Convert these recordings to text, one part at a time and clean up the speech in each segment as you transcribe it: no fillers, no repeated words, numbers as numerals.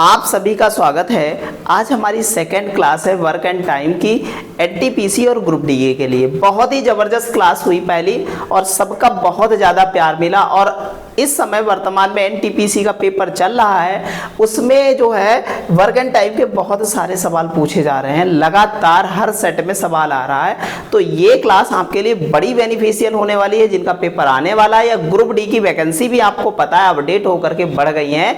आप सभी का स्वागत है। आज हमारी सेकेंड क्लास है वर्क एंड टाइम की एनटीपीसी और ग्रुप डीए के लिए। बहुत ही ज़बरदस्त क्लास हुई पहली और सबका बहुत ज़्यादा प्यार मिला। और इस समय वर्तमान में एनटीपीसी का पेपर चल रहा है, उसमें जो है वर्क एंड टाइम के बहुत सारे सवाल पूछे जा रहे हैं। लगातार हर सेट में सवाल आ रहा है, तो ये क्लास आपके लिए बड़ी बेनिफिशियल होने वाली है। जिनका पेपर आने वाला है या ग्रुप डी की वैकेंसी भी आपको पता है अपडेट होकर के बढ़ गई है,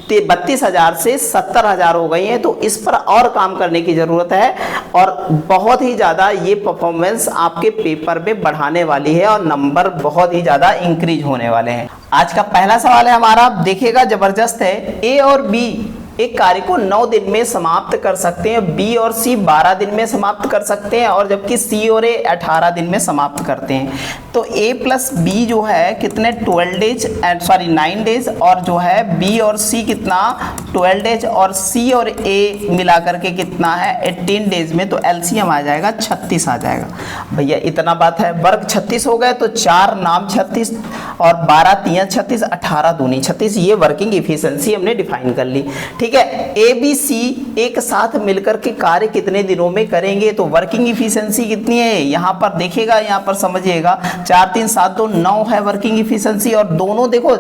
32,000 से 70,000 हो गई हैं। तो इस पर और काम करने की ज़रूरत है और बहुत ही ज़्यादा ये परफॉर्मेंस आपके पेपर में बढ़ाने वाली है और नंबर बहुत ही ज़्यादा इंक्रीज होने वाले हैं। आज का पहला सवाल है हमारा, देखिएगा ज़बरदस्त है। ए और बी एक कार्य को 9 दिन में समाप्त कर सकते हैं, बी और सी 12 दिन में समाप्त कर सकते हैं, और जबकि सी और ए 18 दिन में समाप्त करते हैं। तो ए प्लस बी जो है कितने 9 डेज, और जो है बी और सी कितना 12 डेज, और सी और ए मिला करके कितना है 18 डेज में। तो एलसीएम आ जाएगा 36 आ जाएगा। भैया इतना बात है, वर्ग 36 हो गए तो 4 नाम 36 और 12 3 36, 18 दूनी 36। ये वर्किंग इफिशिएंसी हमने डिफाइन कर ली। ठीक है, ए बी सी एक साथ मिलकर के कार्य कितने दिनों में करेंगे, तो वर्किंग इफिशिएंसी कितनी है यहाँ पर देखिएगा, यहाँ पर समझिएगा 4 3 7 2 9 है वर्किंग इफिशिएंसी। और दोनों देखो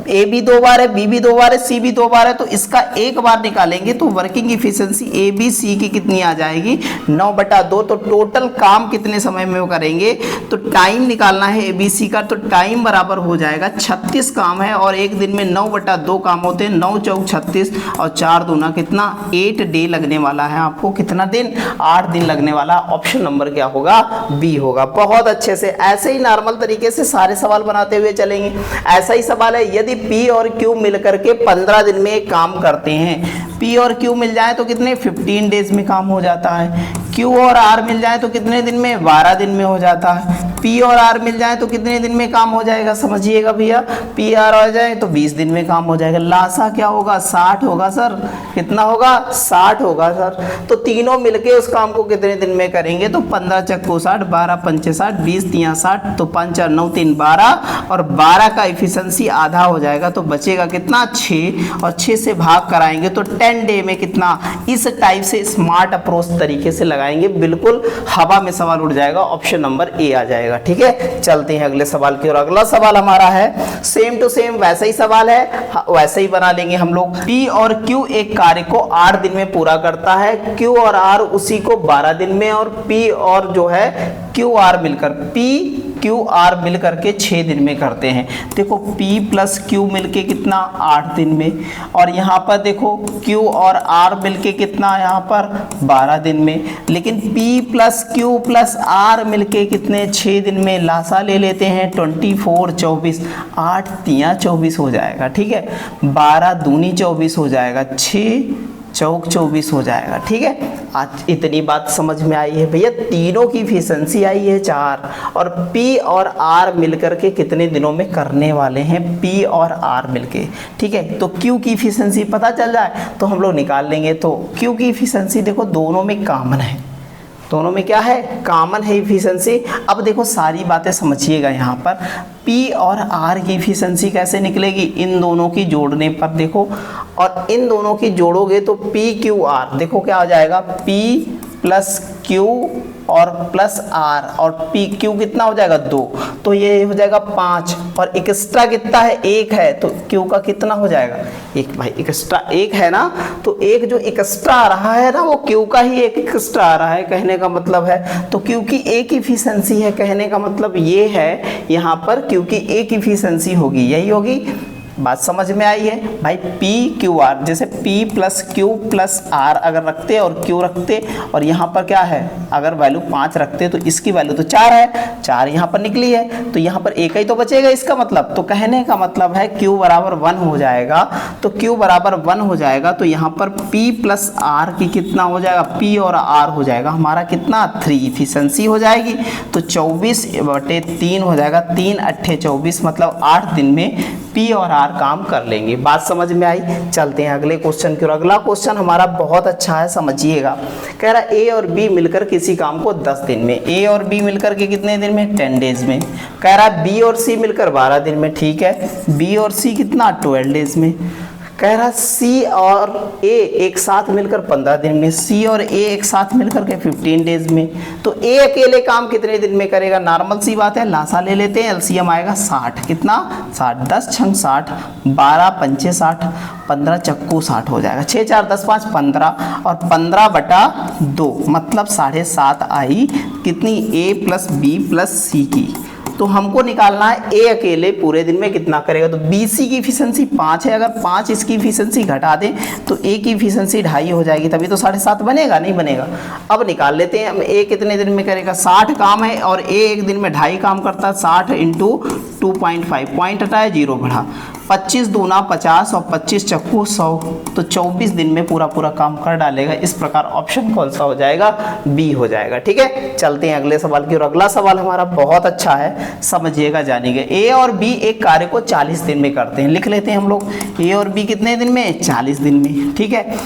ए भी 2 बार है, बी भी 2 बार है, सी भी 2 बार है, तो इसका एक बार निकालेंगे तो working efficiency A B C की कितनी आ जाएगी 9/2। तो टोटल काम कितने समय में वो करेंगे, तो टाइम निकालना है ए बी सी का, तो टाइम बराबर हो जाएगा 36 काम है और एक दिन में 9/2 काम होते हैं। 9 चौक 36 और 4 दूना कितना 8 डे लगने वाला है आपको। कितना दिन 8 दिन लगने वाला। ऑप्शन नंबर क्या होगा, बी होगा। बहुत अच्छे से ऐसे ही नॉर्मल तरीके से सारे सवाल बनाते हुए चलेंगे। ऐसा ही सवाल है, यदि पी और क्यू मिलकर के 15 दिन में काम करते हैं, पी और क्यू मिल जाए तो कितने 15 डेज में काम हो जाता है। क्यू और आर मिल जाए तो कितने दिन में 12 दिन में हो जाता है। पी और आर मिल जाए तो कितने दिन में काम हो जाएगा, समझिएगा भैया। पी आर आ जाए तो 20 दिन में काम हो जाएगा। लासा क्या होगा 60 होगा सर। कितना होगा 60 होगा सर। तो तीनों मिलके उस काम को कितने दिन में करेंगे, तो 15 चक्को 60, 12 पंचे 60, 20 तिया 60, तो 5 4 9 3 12 और 12 का इफिशिएंसी आधा हो जाएगा। तो बचेगा कितना 6 और 6 से भाग कराएंगे तो 10 डे में कितना। इस टाइप से स्मार्ट अप्रोच तरीके से लगाएंगे, बिल्कुल हवा में सवाल उड़ जाएगा। ऑप्शन नंबर ए आ जाएगा। ठीक है, चलते हैं अगले सवाल की ओर। अगला सवाल हमारा है सेम टू सेम वैसा ही सवाल है, वैसे ही बना लेंगे हम लोग। पी और क्यू एक कार्य को 8 दिन में पूरा करता है, क्यू और आर उसी को 12 दिन में, और पी और जो है क्यू आर मिलकर पी क्यू आर मिल करके 6 दिन में करते हैं। देखो P प्लस क्यू मिलके कितना 8 दिन में, और यहाँ पर देखो Q और R मिलके कितना यहाँ पर 12 दिन में। लेकिन P plus Q plus R मिलके कितने 6 दिन में। लासा ले लेते हैं 24 24, 8 तिया 24 हो जाएगा। ठीक है, 12 दूनी 24 हो जाएगा, 6 चौक 24 हो जाएगा। ठीक है, आज इतनी बात समझ में आई है भैया। तीनों की इफिशिएंसी आई है 4, और P और R मिलकर के कितने दिनों में करने वाले हैं, P और R मिलके। ठीक है, तो Q की इफिशिएंसी पता चल जाए तो हम लोग निकाल लेंगे। तो Q की इफिशिएंसी देखो दोनों में कॉमन है, दोनों में क्या है कॉमन है इफिशिएंसी। अब देखो सारी बातें समझिएगा यहाँ पर। P और R की इफिशिएंसी कैसे निकलेगी, इन दोनों की जोड़ने पर देखो, और इन दोनों की जोड़ोगे तो PQR देखो क्या हो जाएगा, P प्लस Q और प्लस R, और PQ कितना हो जाएगा 2, तो ये हो जाएगा 5, और एक्स्ट्रा कितना है 1 है, तो Q का कितना हो जाएगा 1। भाई एक्स्ट्रा 1 है ना, तो एक जो एक्स्ट्रा आ रहा है ना वो Q का ही एक एक्स्ट्रा आ रहा है, कहने का मतलब है। तो Q की एक इफिशिएंसी है, कहने का मतलब ये है यहाँ पर Q की एक इफिशिएंसी होगी, यही होगी। बात समझ में आई है भाई। पी क्यू आर, जैसे P plus Q plus R अगर रखते और Q रखते, और यहाँ पर क्या है अगर वैल्यू 5 रखते तो इसकी वैल्यू तो 4 है, 4 यहाँ पर निकली है, तो यहाँ पर एक ही तो बचेगा इसका मतलब। तो कहने का मतलब है Q बराबर 1 हो जाएगा, तो Q बराबर 1 हो जाएगा, तो यहाँ पर P प्लस R की कितना हो जाएगा, P और R हो जाएगा हमारा कितना 3 इफिशिएंसी हो जाएगी। तो 24/3 हो जाएगा, 3 8 24, मतलब 8 दिन में P और R काम कर लेंगे। बात समझ में आई। चलते हैं अगले क्वेश्चन की ओर। अगला क्वेश्चन हमारा बहुत अच्छा है, समझिएगा। कह रहा ए और बी मिलकर किसी काम को 10 दिन में, ए और बी मिलकर के कितने दिन में 10 डेज में। कह रहा बी और सी मिलकर 12 दिन में। ठीक है, बी और सी कितना 12 डेज में। कह रहा सी और ए एक साथ मिलकर 15 दिन में, सी और ए एक साथ मिलकर के 15 डेज में। तो ए अकेले काम कितने दिन में करेगा? नॉर्मल सी बात है, लासा ले लेते हैं, एलसीएम आएगा 60। कितना? 60। 10 छंग 60, 12 पंचे 60, 15 चक्कू 60 हो जाएगा। 6 4 10 5 15 और 15/2 मतलब 7.5 आई कितनी? ए प्लस बी प्लस सी की। तो हमको निकालना है ए अकेले पूरे दिन में कितना करेगा। तो बी सी की इफिशिएंसी 5 है, अगर 5 इसकी इफिशिएंसी घटा दें तो ए की इफिशिएंसी 2.5 हो जाएगी, तभी तो 7.5 बनेगा, नहीं बनेगा। अब निकाल लेते हैं हम ए कितने दिन में करेगा। 60 काम है और ए एक दिन में 2.5 काम करता है। 60 × 2.5, पॉइंट हटाया 0 बढ़ा, 25 दूना 50 और 25 चक्कू 100, तो 24 दिन में पूरा काम कर डालेगा। इस प्रकार ऑप्शन कौन सा हो जाएगा? बी हो जाएगा। ठीक है, चलते हैं अगले सवाल की। और अगला सवाल हमारा बहुत अच्छा है, समझिएगा, जानिएगा। ए और बी एक कार्य को 40 दिन में करते हैं, लिख लेते हैं हम लोग। ए और बी कितने दिन में? 40 दिन में। ठीक है,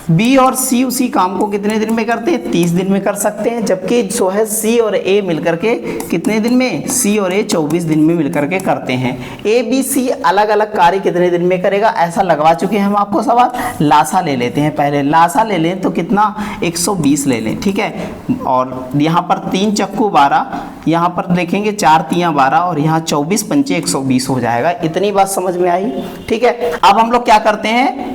बी और सी उसी काम को कितने दिन में करते हैं? 30 दिन में कर सकते हैं। जबकि जो है सी और ए मिलकर के कितने दिन में? सी और ए 24 दिन में मिलकर के करते हैं। ए बी सी अलग अलग कार्य कितने दिन में करेगा? ऐसा लगवा चुके हैं हम आपको सवाल। लासा ले लेते हैं पहले, लासा ले लें तो कितना? 120 ले लें। ठीक है, और यहाँ पर 3 चक्कू 12, यहाँ पर देखेंगे 4 3 12 और यहाँ 24 पंचे 120 हो जाएगा। इतनी बात समझ में आई? ठीक है, अब हम लोग क्या करते हैं?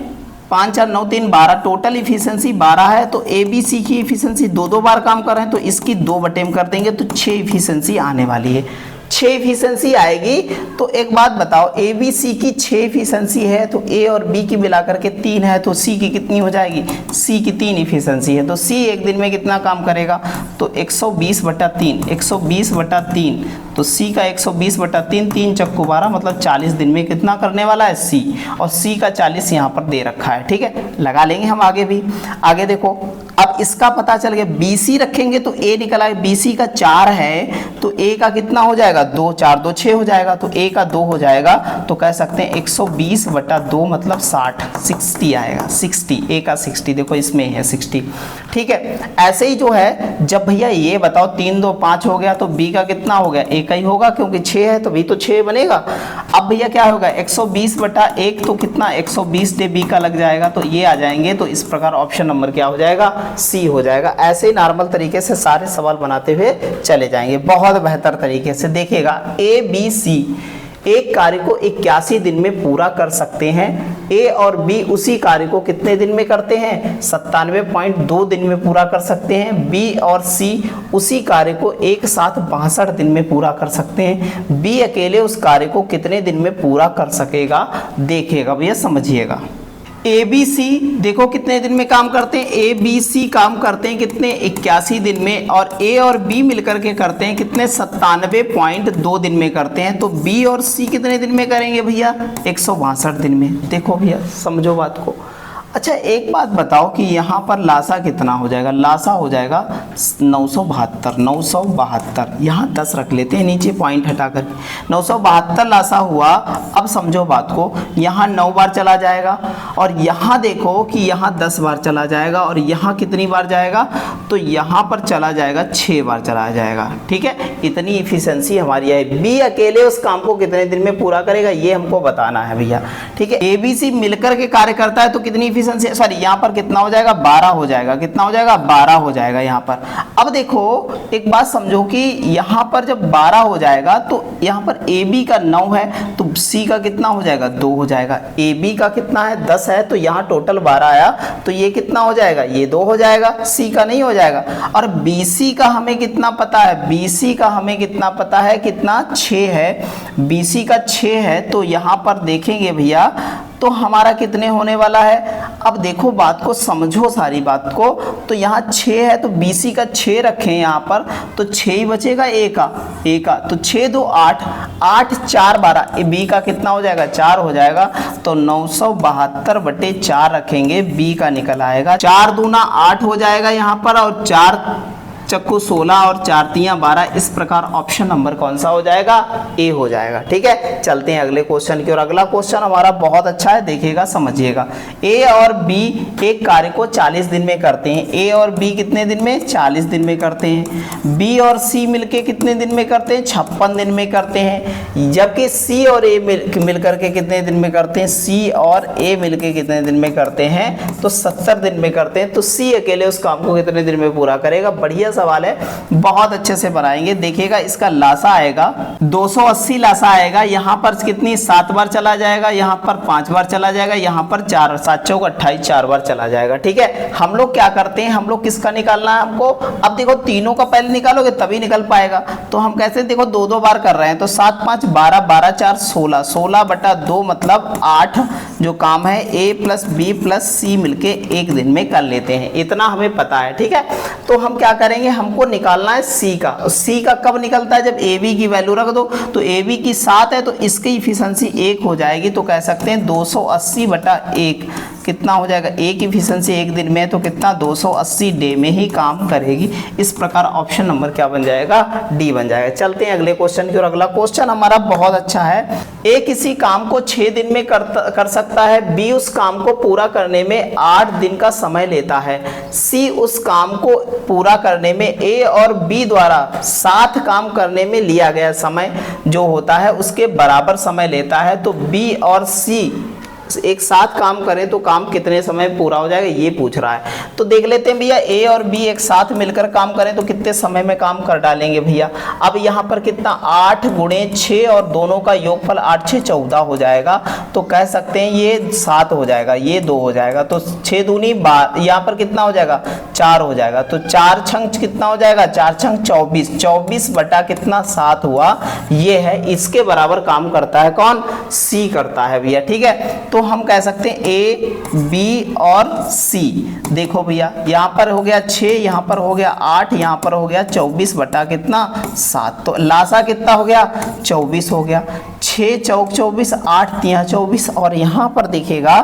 5 4 9 3 12, टोटल इफिशिएंसी 12 है। तो ए बी सी की इफिशिएंसी 2 बार काम कर रहे हैं, तो इसकी 2 बटे में कर देंगे तो 6 इफिशिएंसी आने वाली है। 6 इफिशिएंसी आएगी। तो एक बात बताओ, ए बी सी की 6 इफिशिएंसी है तो ए और बी की मिलाकर के 3 है, तो सी की कितनी हो जाएगी? सी की 3 इफिशिएंसी है। तो सी एक दिन में कितना काम करेगा? तो 120/3, 120/3, तो सी का 120/3, 3 चक्कू 12 मतलब 40 दिन में कितना करने वाला है? सी, और सी का 40 यहाँ पर दे रखा है। ठीक है, लगा लेंगे हम आगे भी। आगे देखो, अब इसका पता चल गया, बी सी रखेंगे तो ए निकल आए। बी सी का 4 है तो ए का कितना हो जाएगा? 2, 4 2 6 हो जाएगा, तो ए का 2 हो जाएगा। तो कह सकते हैं 120/2 मतलब 60 आएगा। 60, ए का 60, देखो इसमें है 60। ठीक है, ऐसे ही जो है, जब भैया ये बताओ 3 2 5 हो गया तो बी का कितना हो गया? ए का ही होगा, क्योंकि 6 है तो भी तो 6 बनेगा। अब भैया क्या होगा? 120/1 तो कितना? 120 डे बी का लग जाएगा, तो ये आ जाएंगे। तो इस प्रकार ऑप्शन नंबर क्या हो जाएगा? सी हो जाएगा। ऐसे ही नॉर्मल तरीके से सारे सवाल बनाते हुए चले जाएंगे, बहुत बेहतर तरीके से। देखिएगा, ए बी सी एक कार्य को 81 दिन में पूरा कर सकते हैं। ए और बी उसी कार्य को कितने दिन में करते हैं? 97.2 दिन में पूरा कर सकते हैं। बी और सी उसी कार्य को एक साथ 62 दिन में पूरा कर सकते हैं। बी अकेले उस कार्य को कितने दिन में पूरा कर सकेगा? देखिएगा भैया, समझिएगा। ए बी सी देखो कितने दिन में काम करते हैं? ए बी सी काम करते हैं कितने? 81 दिन में, और ए और बी मिलकर के करते हैं कितने? 97.2 दिन में करते हैं। तो बी और सी कितने दिन में करेंगे भैया? 162 दिन में। देखो भैया, समझो बात को। अच्छा, एक बात बताओ कि यहाँ पर लासा कितना हो जाएगा? लासा हो जाएगा 972, 972। यहाँ 10 रख लेते हैं नीचे पॉइंट हटाकर, 972 लासा हुआ। अब समझो बात को, यहाँ 9 बार चला जाएगा, और यहाँ देखो कि यहाँ 10 बार चला जाएगा, और यहाँ कितनी बार जाएगा? तो यहाँ पर चला जाएगा 6 बार चला जाएगा। ठीक है, इतनी इफिशिएंसी हमारी है। बी अकेले उस काम को कितने दिन में पूरा करेगा, ये हमको बताना है भैया। ठीक है, ए बी सी मिलकर के कार्य करता है तो कितनी सॉरी, यहाँ पर कितना हो जाएगा? 12 हो जाएगा। कितना हो जाएगा? 12 हो जाएगा यहाँ पर। अब देखो, एक बात समझो कि यहाँ पर जब 12 हो जाएगा तो यहाँ पर ए बी का 9 है तो सी का कितना हो जाएगा? 2 हो जाएगा। ए बी का कितना है? 10 है, तो यहाँ टोटल 12 आया, तो ये कितना हो जाएगा? ये 2 हो जाएगा, सी का नहीं हो जाएगा। और बी सी का हमें कितना पता है? बी सी का हमें कितना पता है? कितना? 6 है। बी सी का 6 है, तो यहाँ पर देखेंगे भैया तो हमारा कितने होने वाला है? अब देखो बात को समझो, सारी बात को। तो यहाँ 6 है तो BC का 6 रखें यहाँ पर, तो 6 ही बचेगा ए का, तो 6 2 8, 8 4 12, बी का कितना हो जाएगा? 4 हो जाएगा। तो 972/4 रखेंगे, बी का निकल आएगा। 4 दूना 8 हो जाएगा यहाँ पर, और 4 चक्कू 16 और 4 तियां 12। इस प्रकार ऑप्शन नंबर कौन सा हो जाएगा? ए हो जाएगा। ठीक है, चलते हैं अगले क्वेश्चन की ओर। अगला क्वेश्चन हमारा बहुत अच्छा है, देखिएगा समझिएगा। ए और बी एक कार्य को 40 दिन में करते हैं। ए और बी कितने दिन में? 40 दिन में करते हैं। बी और सी मिलके कितने दिन में करते हैं? 56 दिन में करते हैं। जबकि सी और ए मिलकर के कितने दिन में करते हैं? सी और ए मिलके कितने दिन में करते हैं? तो 70 दिन में करते हैं। तो सी अकेले उस काम को कितने दिन में पूरा करेगा? बढ़िया सवाल है, बहुत अच्छे से बनाएंगे। देखिएगा इसका लासा आएगा 280 लासा आएगा। यहाँ पर कितनी 7 बार चला जाएगा, यहाँ पर 5 बार चला जाएगा, यहाँ पर 4 7 चौक 28 4 बार चला जाएगा। ठीक है, हम लोग क्या करते हैं, हम लोग किसका निकालना है हमको? अब देखो तीनों का पहले निकालोगे तभी निकल पाएगा। तो हम कैसे, देखो 2 बार कर रहे हैं, तो 7 5 12 12 4 16 16/2 मतलब 8 जो काम है ए प्लस बी प्लस सी मिलके एक दिन में कर लेते हैं। इतना हमें पता है। ठीक है, तो हम क्या करेंगे, हमको निकालना है सी का। सी का कब निकलता है? जब ए बी की वैल्यू रख दो। तो ए बी की 7 है तो इसकी इफिशिएंसी 1 हो जाएगी। तो कह सकते हैं 280/1 कितना हो जाएगा? ए की इफिशिएंसी एक दिन में तो कितना? 280 डे में ही काम करेगी। इस प्रकार ऑप्शन नंबर क्या बन जाएगा? डी बन जाएगा। चलते हैं अगले क्वेश्चन की ओर। अगला क्वेश्चन हमारा बहुत अच्छा है। ए किसी काम को 6 दिन में कर सकता है। बी उस काम को पूरा करने में 8 दिन का समय लेता है। सी उस काम को पूरा करने में ए और बी द्वारा 7 काम करने में लिया गया समय जो होता है उसके बराबर समय लेता है। तो बी और सी एक साथ काम करें तो काम कितने समय पूरा हो जाएगा, ये पूछ रहा है। तो देख लेते हैं भैया, ए और बी एक साथ मिलकर काम करें तो कितने समय में काम कर डालेंगे भैया। अब यहाँ पर कितना 8 गुणे 6 और दोनों का योगफल 8 6 14 हो जाएगा। तो कह सकते हैं ये 7 हो जाएगा, ये 2 हो जाएगा। तो 6 दूनी 12, यहाँ पर कितना हो जाएगा? 4 हो जाएगा। तो 4 छंग कितना हो जाएगा? 4 छंग 24 24 बटा कितना? 7 हुआ। ये है, इसके बराबर काम करता है कौन? सी करता है भैया। ठीक है, तो हम कह सकते हैं ए बी और सी। देखो भैया, यहाँ पर हो गया 6, यहाँ पर हो गया 8, यहाँ पर हो गया 24 बटा कितना? 7। तो लासा कितना हो गया? 24 हो गया। 6 चौक 24, 8 तियां 24 और यहाँ पर देखिएगा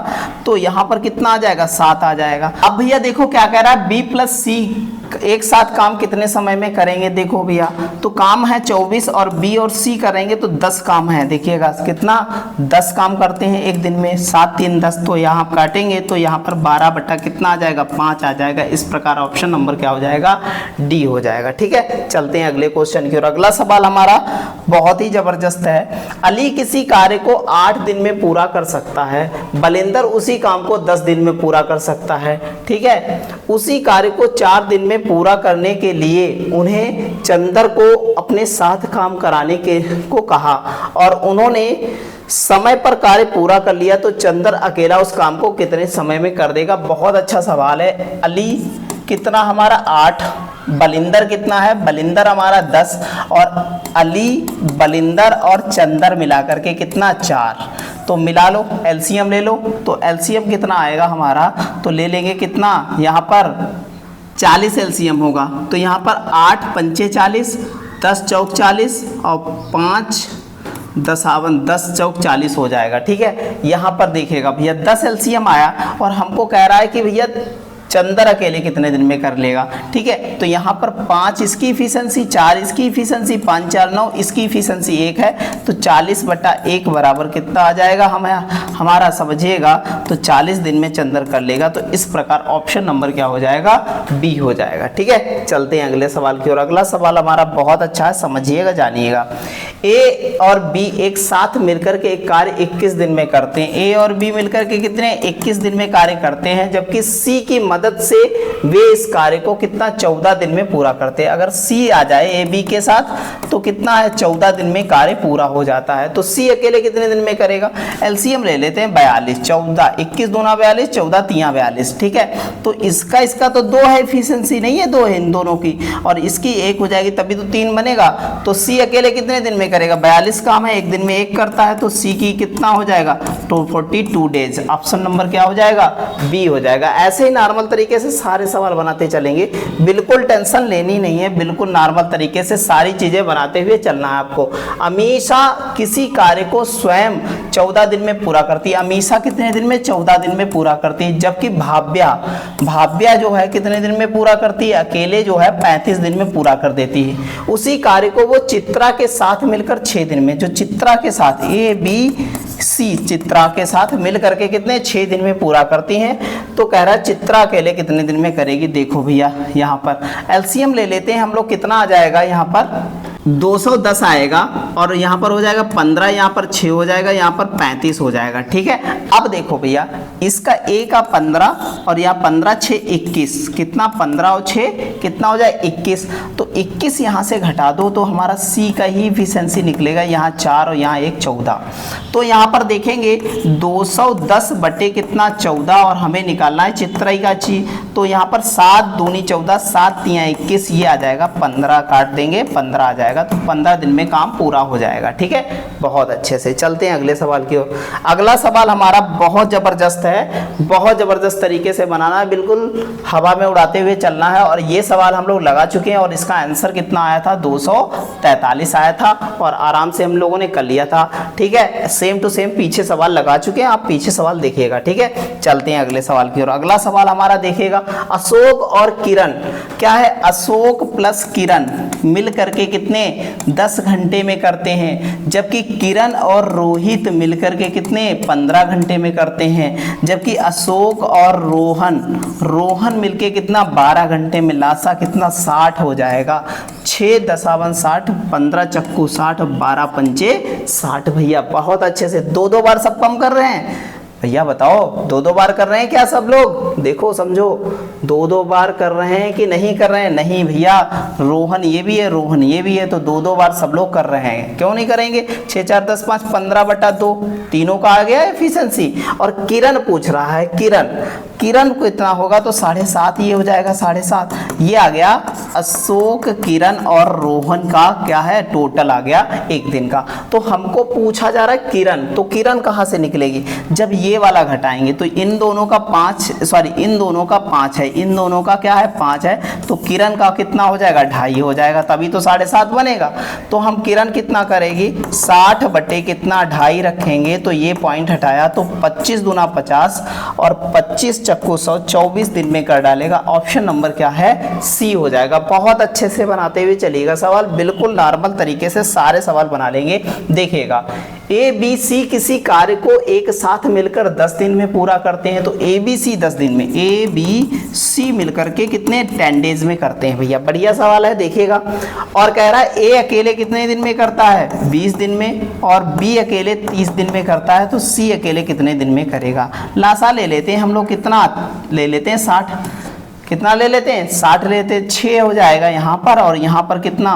तो यहाँ पर कितना आ जाएगा? 7 आ जाएगा। अब भैया देखो क्या कह रहा है, बी प्लस सी एक साथ काम कितने समय में करेंगे? देखो भैया, तो काम है 24 और बी और सी करेंगे तो 10 काम है। देखिएगा कितना? 10 काम करते हैं एक दिन में। 7 3 10, तो यहाँ काटेंगे तो यहाँ पर 12 बटा कितना आ जाएगा? 5 आ जाएगा। इस प्रकार ऑप्शन नंबर क्या हो जाएगा? डी हो जाएगा। ठीक है, चलते हैं अगले क्वेश्चन की ओर। अगला सवाल हमारा बहुत ही जबरदस्त है। अली किसी कार्य को 8 दिन में पूरा कर सकता है। बलिंदर उसी काम को 10 दिन में पूरा कर सकता है। ठीक है, उसी कार्य को 4 दिन में पूरा करने के लिए उन्हें चंदर को अपने साथ काम कराने को कहा और उन्होंने समय पर कार्य पूरा कर लिया। तो चंदर अकेला उस काम को कितने समय में कर देगा? बहुत अच्छा सवाल है। अली कितना हमारा? 8। बलिंदर कितना है? बलिंदर हमारा 10 और अली बलिंदर और चंदर मिलाकर के कितना? 4। तो मिला लो, एलसीएम ले लो। तो एलसीएम कितना आएगा हमारा? तो ले लेंगे कितना? यहाँ पर 40 एलसीएम होगा। तो यहाँ पर 8 पंचे 40, 10 चौक 40 और 5 10 चौक 40 हो जाएगा। ठीक है, यहाँ पर देखिएगा भैया 10 एलसीएम आया और हमको कह रहा है कि भैया चंदर अकेले कितने दिन में कर लेगा। ठीक है, तो यहाँ पर 5 इसकी इफिशिएंसी, 4 इसकी इफिशिएंसी, 5 4 9 इसकी इफिशिएंसी 1 है। तो 40/1 बराबर कितना आ जाएगा हमारा? समझिएगा, तो 40 दिन में चंदर कर लेगा। तो इस प्रकार ऑप्शन नंबर क्या हो जाएगा? बी हो जाएगा। ठीक है, चलते हैं अगले सवाल की ओर। अगला सवाल हमारा बहुत अच्छा है, समझिएगा जानिएगा। ए और बी एक साथ मिलकर के एक कार्य 21 दिन में करते हैं। ए और बी मिलकर के कितने? 21 दिन में कार्य करते हैं। जबकि सी की मदद से वे इस कार्य को कितना? 14 दिन में पूरा करते हैं। अगर सी आ जाए ए बी के साथ तो कितना है? 14 दिन में कार्य पूरा हो जाता है। तो सी अकेले कितने दिन में करेगा? एलसीएम ले लेते हैं 42 14 21 दूना 42 14 तियां 42। ठीक है, तो इसका तो 2 है, इफिशिएंसी नहीं है 2 है इन दोनों की, और इसकी 1 हो जाएगी तभी तो 3 बनेगा। तो सी अकेले कितने दिन में करेगा? 42 काम है, एक दिन में एक करता है, तो सी की कितना हो जाएगा? 242 डेज। ऑप्शन नंबर क्या हो जाएगा? बी हो जाएगा। ऐसे ही नॉर्मल तरीके से सारे सवाल बनाते चलेंगे, बिल्कुल टेंशन लेनी नहीं है, बिल्कुल नॉर्मल तरीके से सारी चीजें बनाते हुए चलना है आपको। अमीषा किसी कार्य को स्वयं 14 दिन में पूरा करती है। अमीषा कितने दिन में? 14 दिन में पूरा करती है। जबकि भाव्या जो है कितने दिन में पूरा करती है? अकेले जो है 35 दिन में पूरा कर देती है। उसी कार्य को वो चित्रा के साथ मिलकर 6 दिन में, जो चित्रा के साथ ए बी सी चित्रा के साथ मिल करके कितने 6 दिन में पूरा करती हैं। तो कह रहा है चित्रा अकेले कितने दिन में करेगी? देखो भैया यहाँ पर एलसीएम ले लेते हैं हम लोग, कितना आ जाएगा यहाँ पर? 210 आएगा, और यहाँ पर हो जाएगा 15, यहाँ पर 6 हो जाएगा, यहाँ पर 35 हो जाएगा। ठीक है, अब देखो भैया इसका ए का 15 और यहाँ 15 6 21, कितना? 15 और 6 कितना हो जाए? 21। तो 21 यहाँ से घटा दो तो हमारा सी का ही इफिशिएंसी निकलेगा। यहाँ 4 और यहाँ 1 14। तो यहाँ पर देखेंगे 210 बटे कितना? 14, और हमें निकालना है चित्राई का ची। तो यहाँ पर 7 दूनी 14, 7 तिया 21, ये आ जाएगा 15, काट देंगे 15 आ जाएगा। तो 15 दिन में काम पूरा हो जाएगा। ठीक है, बहुत अच्छे से चलते हैं अगले सवाल की ओर। अगला सवाल हमारा बहुत जबरदस्त है, बहुत जबरदस्त तरीके से बनाना है, बिल्कुल हवा में उड़ाते हुए चलना है। और ये सवाल हम लोग लगा चुके हैं और इसका आंसर कितना आया था? 243 आया था, और आराम से हम लोगों ने कर लिया था। ठीक है, सेम टू सेम पीछे सवाल लगा चुके हैं, आप पीछे सवाल देखिएगा। ठीक है, चलते हैं अगले सवाल की ओर। अगला सवाल हमारा देखिएगा, अशोक और किरण, क्या है? अशोक प्लस किरण मिल करके कितने 10 घंटे में करते हैं, जबकि किरण और रोहित मिलकर के कितने 15 घंटे में करते हैं। जबकि अशोक और रोहन मिलके कितना 12 घंटे में। लासा कितना 60 हो जाएगा। 6 दसावन 60, 15 चक्कू 60, 12 पंचे 60। भैया बहुत अच्छे से 2-2 बार सब कम कर रहे हैं। भैया बताओ 2-2 बार कर रहे हैं क्या सब लोग? देखो समझो, 2-2 बार कर रहे हैं कि नहीं कर रहे हैं? नहीं भैया, रोहन ये भी है, रोहन ये भी है, तो 2-2 बार सब लोग कर रहे हैं। क्यों नहीं करेंगे? 6 4 10 5 15 बटा 2, तीनों का आ गया एफिशिएंसी। और किरण पूछ रहा है, किरण को इतना होगा तो 7.5, ये हो जाएगा 7.5। ये आ गया अशोक, किरण और रोहन का क्या है? टोटल आ गया एक दिन का। तो हमको पूछा जा रहा है किरण, तो किरण कहाँ से निकलेगी? जब ये वाला घटाएंगे तो इन दोनों का 5 है, इन दोनों का क्या है? 5 है। तो किरण का कितना हो जाएगा? 2.5 हो जाएगा, तभी तो 7.5 बनेगा। तो हम किरण कितना करेगी? 60 बटे कितना 2.5 रखेंगे, तो ये पॉइंट हटाया तो 25 दूना 50 और 25 चक्कू 100, 24 दिन में कर डालेगा। ऑप्शन नंबर क्या है? सी हो जाएगा। बहुत अच्छे से बनाते हुए चलिएगा सवाल, बिल्कुल नॉर्मल तरीके से सारे सवाल बना लेंगे। देखिएगा, ए बी सी किसी कार्य को एक साथ मिलकर 10 दिन में पूरा करते हैं। तो ए बी सी 10 दिन में, ए बी सी मिलकर के कितने 10 डेज में करते हैं। भैया बढ़िया सवाल है, देखिएगा। और कह रहा है ए अकेले कितने दिन में करता है? 20 दिन में, और बी अकेले 30 दिन में करता है। तो सी अकेले कितने दिन में करेगा? लासा ले लेते हैं हम लोग, कितना ले लेते हैं? 60। कितना ले लेते हैं? 60 लेते हैं। 6 हो जाएगा यहाँ पर, और यहाँ पर कितना?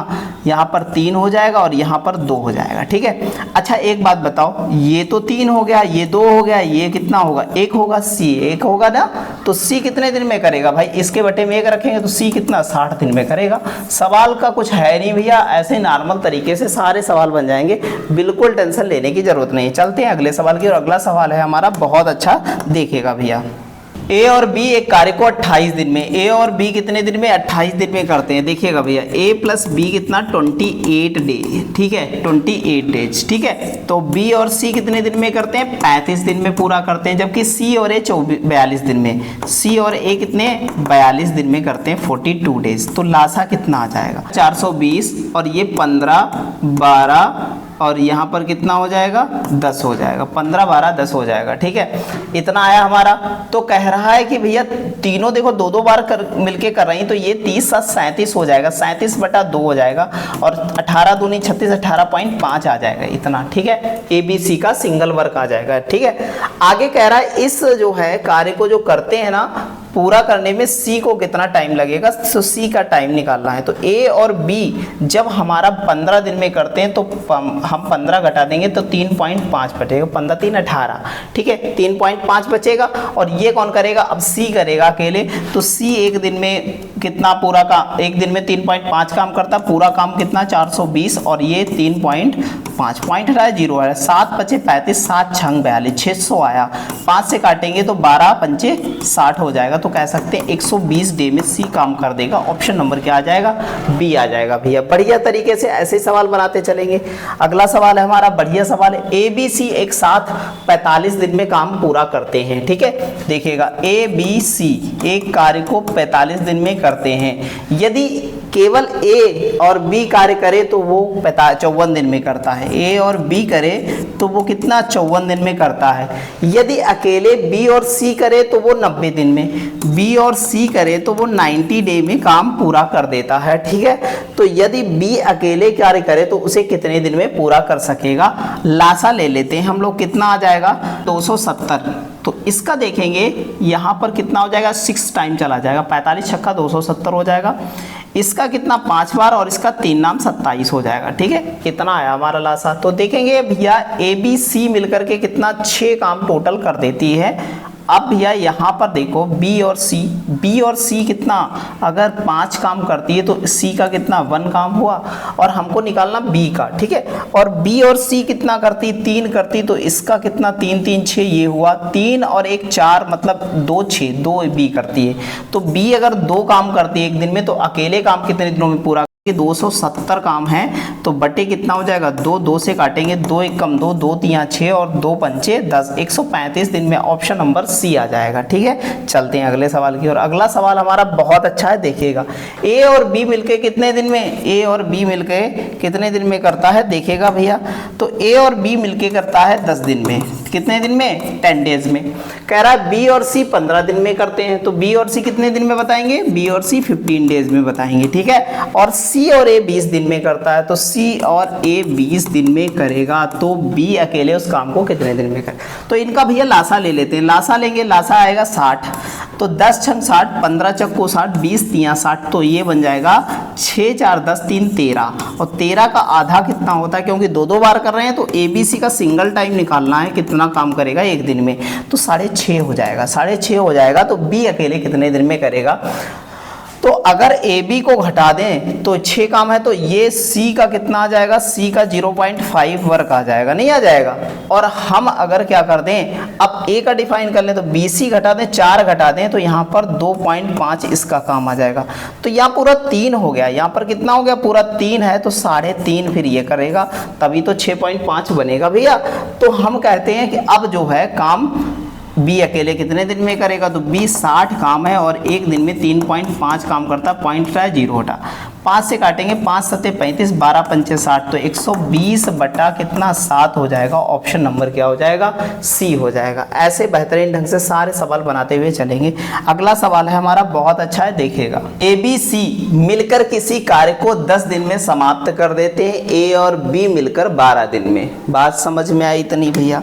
यहाँ पर 3 हो जाएगा, और यहाँ पर 2 हो जाएगा। ठीक है, अच्छा एक बात बताओ, ये तो 3 हो गया, ये 2 हो गया, ये कितना होगा? 1 होगा। सी 1 होगा ना, तो सी कितने दिन में करेगा? भाई इसके बटे में 1 रखेंगे तो सी कितना? 60 दिन में करेगा। सवाल का कुछ है नहीं भैया, ऐसे नॉर्मल तरीके से सारे सवाल बन जाएंगे, बिल्कुल टेंशन लेने की जरूरत नहीं है। चलते हैं अगले सवाल की, और अगला सवाल है हमारा बहुत अच्छा, देखिएगा भैया। ए और बी एक कार्य को 28 दिन में, ए और बी कितने दिन में? 28 दिन में करते हैं। देखिएगा भैया, ए प्लस बी कितना? 28 डे। ठीक है, 28 डेज। ठीक है, तो बी और सी कितने दिन में करते हैं? 35 दिन में पूरा करते हैं। जबकि सी और ए 42 दिन में, सी और ए कितने? 42 दिन में करते हैं, 42 डेज। तो लासा कितना आ जाएगा? 420, और ये 15 12, और यहाँ पर कितना हो जाएगा? 10 हो जाएगा। 15 12 10 हो जाएगा। ठीक है, इतना आया हमारा। तो कह रहा है कि भैया तीनों देखो 2-2 बार मिलके कर रही हैं, तो ये 30 7 37 हो जाएगा, 37 बटा 2 हो जाएगा, और 18 दूनी 36, 18.5 आ जाएगा इतना। ठीक है, ए बी सी का सिंगल वर्क आ जाएगा। ठीक है, आगे कह रहा है इस जो है कार्य को जो करते हैं ना, पूरा करने में सी को कितना टाइम लगेगा? तो सी का टाइम निकालना है। तो ए और बी जब हमारा 15 दिन में करते हैं, तो हम 15 घटा देंगे तो 3.5 बचेगा। 15 3 18। ठीक है, 3.5 बचेगा। और ये कौन करेगा? अब सी करेगा अकेले। तो सी एक दिन में कितना पूरा काम, एक दिन में 3.5 काम करता, पूरा काम कितना 420, और ये 3.5 पॉइंट रहा है, 0 है। 7 पचे 35, 7 छंग 42, 600 आया। 5 से काटेंगे तो 12 पंचे 60 हो जाएगा। तो कह सकते हैं 120 डे में सी काम कर देगा। ऑप्शन नंबर क्या आ जाएगा, बी आ जाएगा भैया। बढ़िया तरीके से ऐसे सवाल बनाते चलेंगे। अगला सवाल है हमारा, बढ़िया सवाल है। ए बी सी एक साथ 45 दिन में काम पूरा करते हैं, ठीक है। देखिएगा ए बी सी एक कार्य को 45 दिन में करते हैं। यदि केवल ए और बी कार्य करे तो वो 54 दिन में करता है। ए और बी करे तो वो कितना 54 दिन में करता है। यदि अकेले बी और सी करे तो वो 90 दिन में, बी और सी करे तो वो 90 डे में काम पूरा कर देता है, ठीक है। तो यदि बी अकेले कार्य करे तो उसे कितने दिन में पूरा कर सकेगा। लासा ले लेते हैं हम लोग, कितना आ जाएगा 270। तो इसका देखेंगे यहाँ पर कितना हो जाएगा, 6 टाइम चला जाएगा, 45 छक्का 270 हो जाएगा। इसका कितना 5 बार, और इसका 3 नाम 27 हो जाएगा, ठीक है। कितना आया हमारा लासा। तो देखेंगे भैया ए बी सी मिलकर के कितना 6 काम टोटल कर देती है। अब भैया यहाँ पर देखो बी और सी कितना, अगर 5 काम करती है तो सी का कितना 1 काम हुआ, और हमको निकालना बी का, ठीक है। और बी और सी कितना करती, 3 करती, तो इसका कितना 3 3 6 ये हुआ, 3 और 1 4 मतलब 2 6, 2 बी करती है। तो बी अगर 2 काम करती है एक दिन में तो अकेले काम कितने दिनों में पूरा, 270 काम है। तो बटे कितना हो जाएगा 2, 2 से काटेंगे, 2 1 कम 2, 2 3 6 और 2 पंचे 10, 135 दिन में। ऑप्शन नंबर सी आ जाएगा, ठीक है। चलते हैं अगले सवाल की ओर। अगला सवाल हमारा बहुत अच्छा है, देखिएगा। ए और बी मिलके कितने दिन में, ए और बी मिलके कितने दिन में करता है, देखिएगा भैया। तो ए और बी मिलके करता है 10 दिन में, कितने दिन में 10 डेज में। कह रहा है बी और सी 15 दिन में करते हैं, तो बी और सी कितने दिन में बताएंगे, बी और सी 15 डेज में बताएंगे, ठीक है। और सी और ए 20 दिन में करता है, तो सी और ए 20 दिन में करेगा, तो बी अकेले उस काम को कितने दिन में करे। तो इनका भैया लासा ले लेते हैं, लासा लेंगे, लासा आएगा 60। तो 10 छंग 60, 15 चक्को 60, 20 तियां 60, तो ये बन जाएगा 6 4 10 3 13, और 13 का आधा कितना होता है, क्योंकि 2 बार कर रहे हैं तो ए बी सी का सिंगल टाइम निकालना है, कितना काम करेगा एक दिन में, तो 6.5 हो जाएगा, 6.5 हो जाएगा। तो बी अकेले कितने दिन में करेगा। तो अगर ए बी को घटा दें तो 6 काम है, तो ये सी का कितना आ जाएगा, सी का 0.5 वर्क आ जाएगा, नहीं आ जाएगा। और हम अगर क्या कर दें, अब ए का डिफाइन कर लें, तो बी सी घटा दें, 4 घटा दें, तो यहाँ पर 2.5 इसका काम आ जाएगा। तो यहाँ पूरा 3 हो गया, यहाँ पर कितना हो गया, पूरा 3 है, तो 3.5 फिर ये करेगा, तभी तो 6.5 बनेगा भैया। तो हम कहते हैं कि अब जो है काम बी अकेले कितने दिन में करेगा, तो बी 60 काम है और एक दिन में 3.5 काम करता, पॉइंट का 0 हटा, 5 से काटेंगे, 5 7 35, 12 पंचे 60, तो 120 बटा कितना 7 हो जाएगा। ऑप्शन नंबर क्या हो जाएगा, सी हो जाएगा। ऐसे बेहतरीन ढंग से सारे सवाल बनाते हुए चलेंगे। अगला सवाल है हमारा बहुत अच्छा है, देखिएगा। ए बी सी मिलकर किसी कार्य को 10 दिन में समाप्त कर देते हैं, ए और बी मिलकर 12 दिन में। बात समझ में आई इतनी भैया।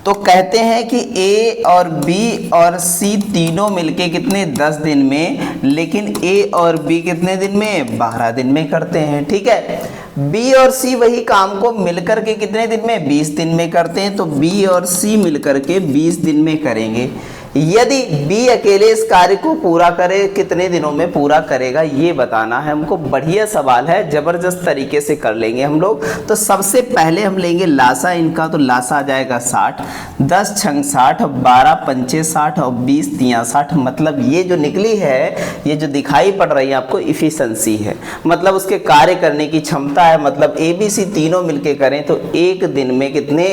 तो कहते हैं कि ए और बी और सी तीनों मिलके कितने 10 दिन में, लेकिन ए और बी कितने दिन में 12 दिन में करते हैं, ठीक है। बी और सी वही काम को मिलकर के कितने दिन में 20 दिन में करते हैं, तो बी और सी मिलकर के 20 दिन में करेंगे। यदि बी अकेले इस कार्य को पूरा करे कितने दिनों में पूरा करेगा, ये बताना है हमको। बढ़िया सवाल है, जबरदस्त तरीके से कर लेंगे हम लोग। तो सबसे पहले हम लेंगे लासा इनका, तो लासा आ जाएगा 60, 10 छंग 60, 12 पंचे 60 और 20 तियां 60। मतलब ये जो निकली है, ये जो दिखाई पड़ रही है आपको इफिशिएंसी है, मतलब उसके कार्य करने की क्षमता है। मतलब ए बी सी तीनों मिलके करें तो एक दिन में कितने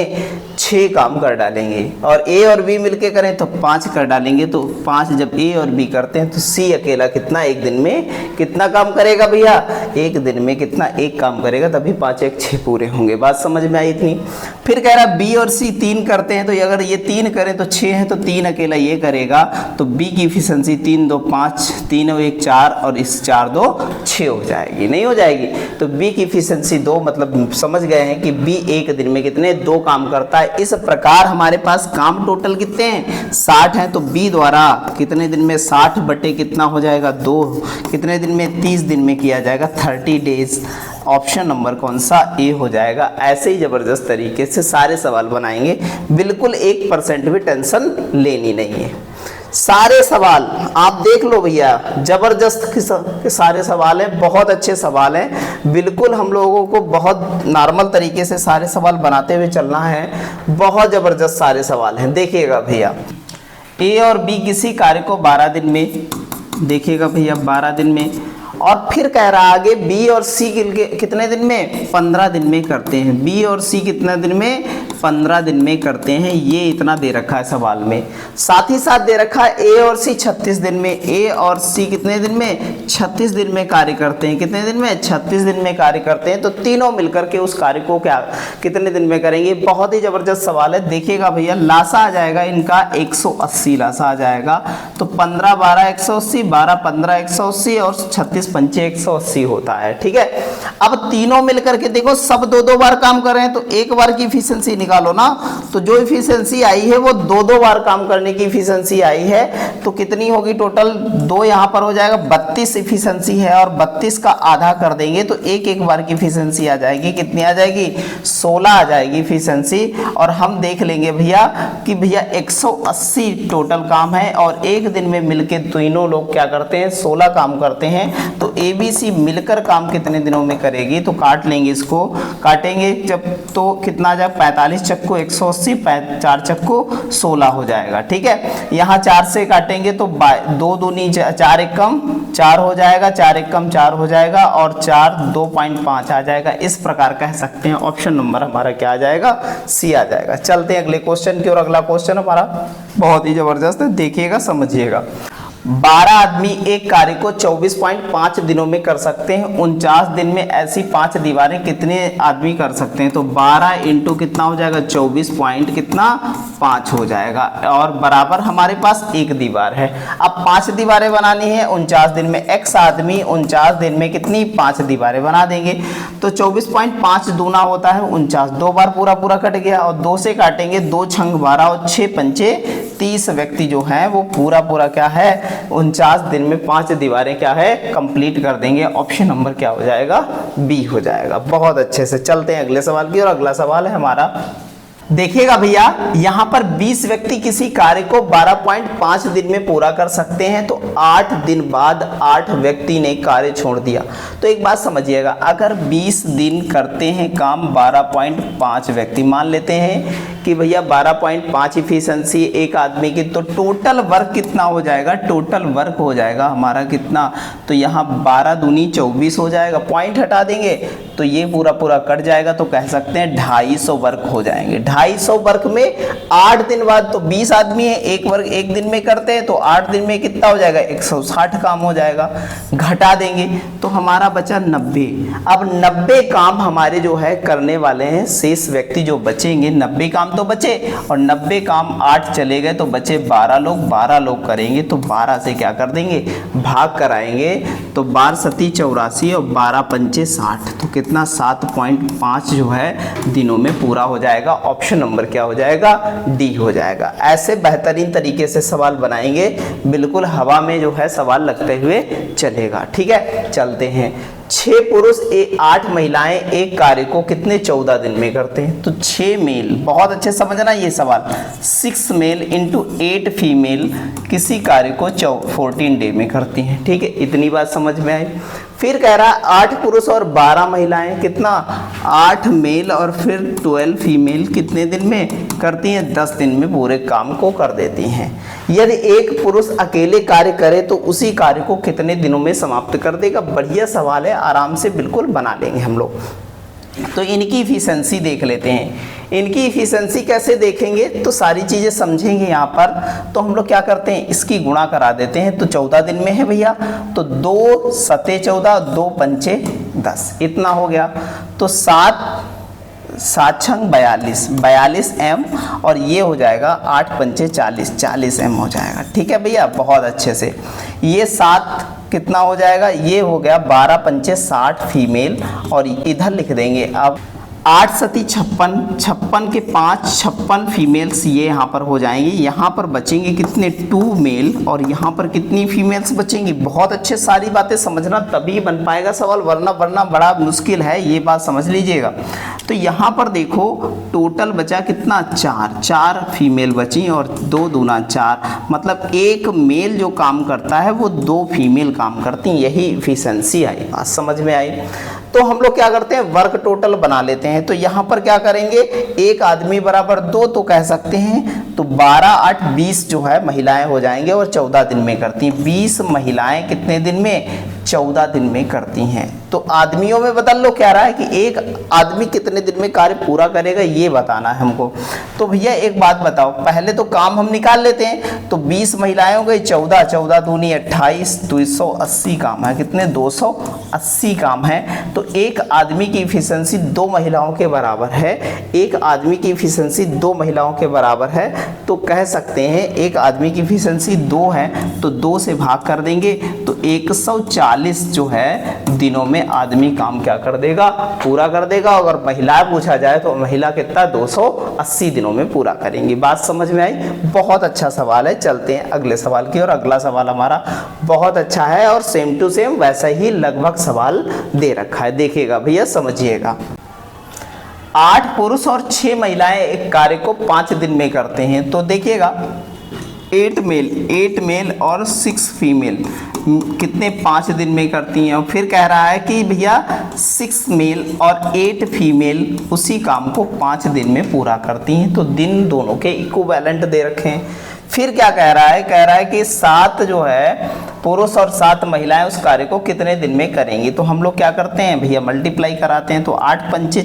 6 काम कर डालेंगे, और ए और बी मिलके करें तो 5 कर डालेंगे। तो 5 जब ए और बी करते हैं तो सी अकेला कितना एक दिन में कितना काम करेगा भैया, एक दिन में कितना 1 काम करेगा, तभी 5 1 6 पूरे होंगे। बात समझ में आई इतनी। फिर कह रहा बी और सी 3 करते हैं, तो अगर ये 3 करें तो 6 है, तो 3 अकेला ये करेगा, तो बी की इफिशिएंसी 3 2 5, 3 और 1 4, और इस 4 2 6 हो जाएगी, नहीं हो जाएगी। तो बी की इफिशिएंसी 2, मतलब समझ गए हैं कि बी एक दिन में कितने 2 काम करता है। इस प्रकार हमारे पास काम टोटल कितने हैं 60 हैं, तो बी द्वारा कितने दिन में 60 बटे कितना हो जाएगा 2, कितने दिन में 30 दिन में किया जाएगा 30 डेज। ऑप्शन नंबर कौन सा, ए हो जाएगा। ऐसे ही जबरदस्त तरीके से सारे सवाल बनाएंगे, बिल्कुल 1% भी टेंशन लेनी नहीं है। सारे सवाल आप देख लो भैया, जबरदस्त के सारे सवाल हैं, बहुत अच्छे सवाल हैं। बिल्कुल हम लोगों को बहुत नॉर्मल तरीके से सारे सवाल बनाते हुए चलना है, बहुत जबरदस्त सारे सवाल हैं। देखिएगा भैया, ए और बी किसी कार्य को 12 दिन में, देखिएगा भैया 12 दिन में, और फिर कह रहा आगे बी और सी कितने दिन में, 15 दिन में करते हैं। बी और सी कितने दिन में, 15 दिन में करते हैं। ये इतना दे रखा है सवाल में। साथ ही साथ दे रखा है ए और सी 36 दिन में। ए और सी कितने दिन में, 36 दिन में कार्य करते हैं। कितने दिन में, 36 दिन में कार्य करते हैं। तो तीनों मिलकर के उस कार्य को क्या कितने दिन में करेंगे। बहुत ही जबरदस्त सवाल है। देखिएगा भैया, लासा आ जाएगा इनका 180 लासा आ जाएगा। तो 15 12 180, 12 15 180 और 36 पंचे 180 होता है। ठीक है, अब तीनों मिलकर के देखो, सब दो दो बार काम कर रहे हैं, तो एक बार की इफिशिएंसी निकालो ना। तो जो इफिशिएंसी आई है वो दो दो बार काम करने की इफिशिएंसी आई है। तो कितनी होगी टोटल, 2 यहाँ पर हो जाएगा, 32 इफिशिएंसी है। और 32 का आधा कर देंगे तो एक बार की इफिशिएंसी आ जाएगी। कितनी आ जाएगी, 16 आ जाएगी इफिशिएंसी। और हम देख लेंगे भैया कि भैया 180 टोटल काम है, और एक दिन में मिलके तीनों लोग क्या करते हैं, 16 काम करते हैं। तो ए बी सी मिलकर काम कितने दिनों में करेगी। तो काट लेंगे, इसको काटेंगे जब तो कितना आ जाएगा, 45 चक्को 180, 4 चक्को 16 हो जाएगा। ठीक है, यहाँ 4 से काटेंगे तो 2 दूनी 4 एकम 4 हो जाएगा, 4 एकम 4 हो जाएगा, और 4 2.5 आ जाएगा। इस प्रकार कह सकते हैं। ऑप्शन नंबर हमारा क्या आ जाएगा, सी आ जाएगा। चलते हैं अगले क्वेश्चन की, और अगला क्वेश्चन हमारा बहुत ही जबरदस्त है, देखिएगा समझिएगा। 12 आदमी एक कार्य को 24.5 दिनों में कर सकते हैं। 49 दिन में ऐसी 5 दीवारें कितने आदमी कर सकते हैं। तो 12 इंटू कितना हो जाएगा, 24.5 हो जाएगा, और बराबर हमारे पास एक दीवार है। अब 5 दीवारें बनानी है 49 दिन में। x आदमी 49 दिन में कितनी, 5 दीवारें बना देंगे। तो 24.5 दूना होता है 49, 2 बार पूरा पूरा कट गया, और 2 से काटेंगे, 2 छंग 12 और 6 पंचे 30 व्यक्ति जो है वो पूरा पूरा क्या है, 49 दिन में 5 दीवारें क्या है, कंप्लीट कर देंगे। ऑप्शन नंबर क्या हो जाएगा, बी हो जाएगा। बहुत अच्छे से चलते हैं अगले सवाल की, और अगला सवाल है हमारा, देखिएगा भैया, यहाँ पर 20 व्यक्ति किसी कार्य को 12.5 दिन में पूरा कर सकते हैं। तो 8 दिन बाद 8 व्यक्ति ने कार्य छोड़ दिया। तो एक बात समझिएगा, अगर 20 दिन करते हैं काम 12.5 व्यक्ति, मान लेते हैं कि भैया 12.5 इफिशिएंसी एक आदमी की, तो टोटल वर्क कितना हो जाएगा, टोटल वर्क हो जाएगा हमारा कितना, तो यहाँ 12 दूनी 24 हो जाएगा। पॉइंट हटा देंगे तो ये पूरा पूरा कट जाएगा। तो कह सकते हैं 250 वर्क हो जाएंगे। 250 वर्क में 8 दिन बाद, तो 20 आदमी है, एक वर्क एक दिन में करते हैं, तो 8 दिन में कितना हो जाएगा, 160 काम हो जाएगा। घटा देंगे तो हमारा बचा 90। अब 90 काम हमारे जो है करने वाले हैं, शेष व्यक्ति जो बचेंगे, 90 काम तो बचे, और 90 काम 8 चले गए तो बचे 12 लोग। 12 लोग करेंगे तो 12 से क्या कर देंगे, भाग कराएंगे। तो 12 सती 84 और 12 पंचे 60, तो कितना 7.5 जो है दिनों में पूरा हो जाएगा। ऑप्शन नंबर क्या हो जाएगा, डी हो जाएगा। ऐसे बेहतरीन तरीके से सवाल बनाएंगे, बिल्कुल हवा में जो है सवाल लगते हुए चलेगा। ठीक है, चलते हैं। 6 पुरुष 8 महिलाएं एक कार्य को कितने 14 दिन में करते हैं। तो 6 मेल, बहुत अच्छे समझना ये सवाल, 6 मेल इंटू 8 फीमेल किसी कार्य को 14 डे में करती हैं। ठीक है, इतनी बात समझ में आई। फिर कह रहा है 8 पुरुष और 12 महिलाएं, कितना 8 मेल और फिर 12 फीमेल कितने दिन में करती हैं, 10 दिन में पूरे काम को कर देती हैं। यदि एक पुरुष अकेले कार्य करे तो उसी कार्य को कितने दिनों में समाप्त कर देगा। बढ़िया सवाल है, आराम से बिल्कुल बना लेंगे हम लोग। तो इनकी इफिशिएंसी देख लेते हैं। इनकी इफिशिएंसी कैसे देखेंगे, तो सारी चीज़ें समझेंगे यहाँ पर। तो हम लोग क्या करते हैं, इसकी गुणा करा देते हैं। तो 14 दिन में है भैया, तो 2 सते 14, 2 पंचे 10, इतना हो गया। तो 7 छंग 42 एम, और ये हो जाएगा 8 पंचे 40 एम हो जाएगा। ठीक है भैया, बहुत अच्छे से। ये 7 कितना हो जाएगा, ये हो गया 12 पंचे 60 फीमेल, और इधर लिख देंगे। अब 8 सती 56, 56 के 5, 56 फीमेल्स ये यहाँ पर हो जाएंगी। यहाँ पर बचेंगे कितने 2 मेल और यहाँ पर कितनी फीमेल्स बचेंगी। बहुत अच्छे, सारी बातें समझना तभी बन पाएगा सवाल, वरना बड़ा मुश्किल है, ये बात समझ लीजिएगा। तो यहाँ पर देखो टोटल बचा कितना 4 फीमेल बची और 2 दूना 4, मतलब एक मेल जो काम करता है वो 2 फीमेल काम करती हैं, यही इफिशिएंसी आई। बात समझ में आई। तो हम लोग क्या करते हैं, वर्क टोटल बना लेते हैं। तो यहाँ पर क्या करेंगे, एक आदमी बराबर 2 तो कह सकते हैं, तो 12 8 20 जो है महिलाएं हो जाएंगे और 14 दिन में करती हैं। 20 महिलाएं कितने दिन में, 14 दिन में करती हैं। तो आदमियों में बदल लो, क्या रहा है कि एक आदमी कितने दिन में कार्य पूरा करेगा ये बताना है हमको। तो भैया एक बात बताओ, पहले तो काम हम निकाल लेते हैं। तो 20 महिलाएं हो गई, 14 14 दूनी 28, 280 काम है। कितने, 280 काम है। तो एक आदमी की इफिशिएंसी 2 महिलाओं के बराबर है। एक आदमी की इफिशिएंसी 2 महिलाओं के बराबर है। तो कह सकते हैं एक आदमी की इफिशिएंसी 2 है तो 2 से भाग कर देंगे तो 140 जो है दिनों में आदमी काम क्या कर देगा, पूरा कर देगा। अगर महिला पूछा जाए तो महिला कितना, 280 दिनों में पूरा करेंगी। बात समझ में आई। बहुत अच्छा सवाल है। चलते हैं अगले सवाल की और। अगला सवाल हमारा बहुत अच्छा है और सेम टू सेम वैसा ही लगभग सवाल दे रखा है। देखिएगा भैया, समझिएगा। 8 पुरुष और 6 महिलाएं एक कार्य को 5 दिन में करते हैं। तो देखिएगा 8 मेल और 6 फीमेल कितने 5 दिन में करती हैं। और फिर कह रहा है कि भैया 6 मेल और 8 फीमेल उसी काम को 5 दिन में पूरा करती हैं। तो दिन दोनों के इक्विवेलेंट दे रखे हैं। फिर क्या कह रहा है, कह रहा है कि 7 जो है पुरुष और 7 महिलाएं उस कार्य को कितने दिन में करेंगी। तो हम लोग क्या करते हैं भैया, मल्टीप्लाई कराते हैं। तो 8 पंचे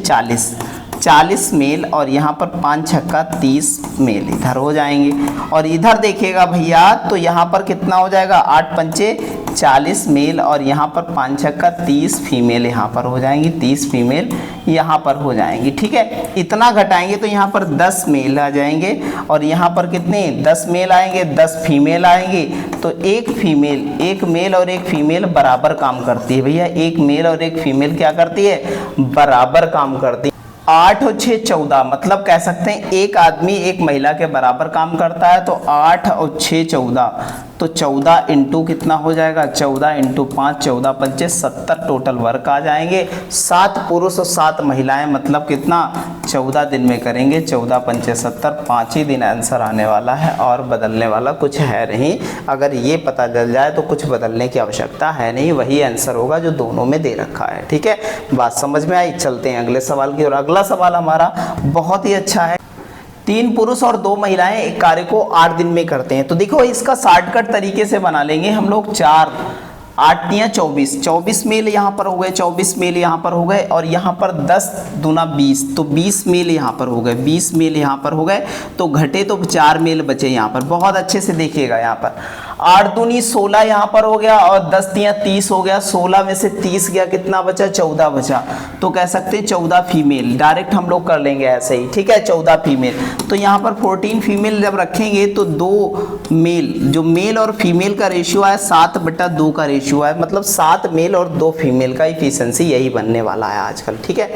40 मेल और यहाँ पर 5 छक्का 30 मेल इधर हो जाएंगे। और इधर देखिएगा भैया, तो यहाँ पर कितना हो जाएगा, 8 पंचे 40 मेल और यहाँ पर 5 छक्का 30 फीमेल यहाँ पर हो जाएंगी, 30 फीमेल यहाँ पर हो जाएंगी। ठीक है, इतना घटाएंगे तो यहाँ पर 10 मेल आ जाएंगे और यहाँ पर कितने 10 मेल आएंगे, 10 फीमेल आएंगी। तो एक मेल और एक फीमेल बराबर काम करती है भैया। एक मेल और एक फीमेल क्या करती है, बराबर काम करती है। 8 और 6 14, मतलब कह सकते हैं एक आदमी एक महिला के बराबर काम करता है। तो 8 और 6 14, तो 14 इंटू कितना हो जाएगा, 14 इंटू 5, 14 पंचे 70 टोटल वर्क आ जाएंगे। 7 पुरुष और 7 महिलाएं, मतलब कितना 14 दिन में करेंगे। 14 पंचे 70, 5 ही दिन आंसर आने वाला है और बदलने वाला कुछ है नहीं। अगर ये पता चल जाए तो कुछ बदलने की आवश्यकता है नहीं, वही आंसर होगा जो दोनों में दे रखा है। ठीक है, बात समझ में आई। चलते हैं अगले सवाल की और। अगला सवाल हमारा बहुत ही अच्छा है। 3 पुरुष और 2 महिलाएं एक कार्य को 8 दिन में करते हैं। तो देखो इसका शॉर्टकट तरीके से बना लेंगे हम लोग। 4 8 या 24 मेल यहाँ पर हो गए, 24 मेल यहाँ पर हो गए और यहाँ पर 10 दूना 20, तो 20 मेल यहाँ पर हो गए, 20 मेल यहाँ पर हो गए। तो घटे तो 4 मेल बचे यहाँ पर। बहुत अच्छे से देखिएगा, यहाँ पर 8 दूनी 16 यहाँ पर हो गया और 10 तिया 30 हो गया। 16 में से 30 गया, कितना बचा, 14 बचा। तो कह सकते हैं 14 फीमेल, डायरेक्ट हम लोग कर लेंगे ऐसे ही। ठीक है, 14 फीमेल। तो यहाँ पर 14 फीमेल जब रखेंगे तो 2 मेल, जो मेल और फीमेल का रेशियो है 7/2 का रेशियो है, मतलब 7 मेल और 2 फीमेल का इफिशिएंसी यही बनने वाला है आजकल। ठीक है,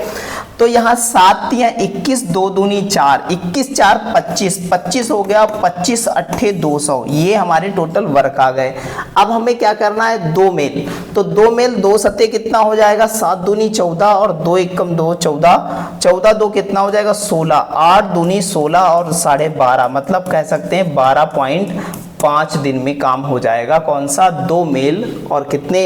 तो यहाँ 7 तिया 21, 2 दूनी 4, 21 4 25, 25 हो गया, 25 8 200, ये हमारे टोटल वर्क आ गए। अब हमें क्या करना है, 2 मेल। तो 2 मेल 2 सत्ते कितना हो जाएगा, 7 दूनी 14 और 2 एकम 2, 14 2 कितना हो जाएगा, 16, 8 दूनी 16 और 12.5, मतलब कह सकते हैं 12.5 दिन में काम हो जाएगा। कौन सा, 2 मेल और कितने,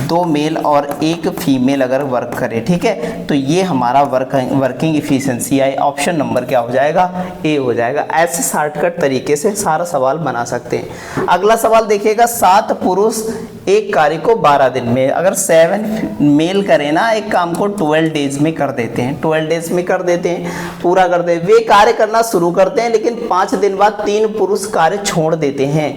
2 मेल और 1 फीमेल अगर वर्क करे। ठीक है, तो ये हमारा वर्किंग इफिशिएंसी आई। ऑप्शन नंबर क्या हो जाएगा, ए हो जाएगा। ऐसे शॉर्टकट तरीके से सारा सवाल बना सकते हैं। अगला सवाल देखिएगा, 7 पुरुष एक कार्य को 12 दिन में, अगर 7 मेल करें ना एक काम को 12 डेज में कर देते हैं, 12 डेज में कर देते हैं, पूरा करते हैं। वे कार्य करना शुरू करते हैं लेकिन 5 दिन बाद 3 पुरुष कार्य छोड़ देते हैं।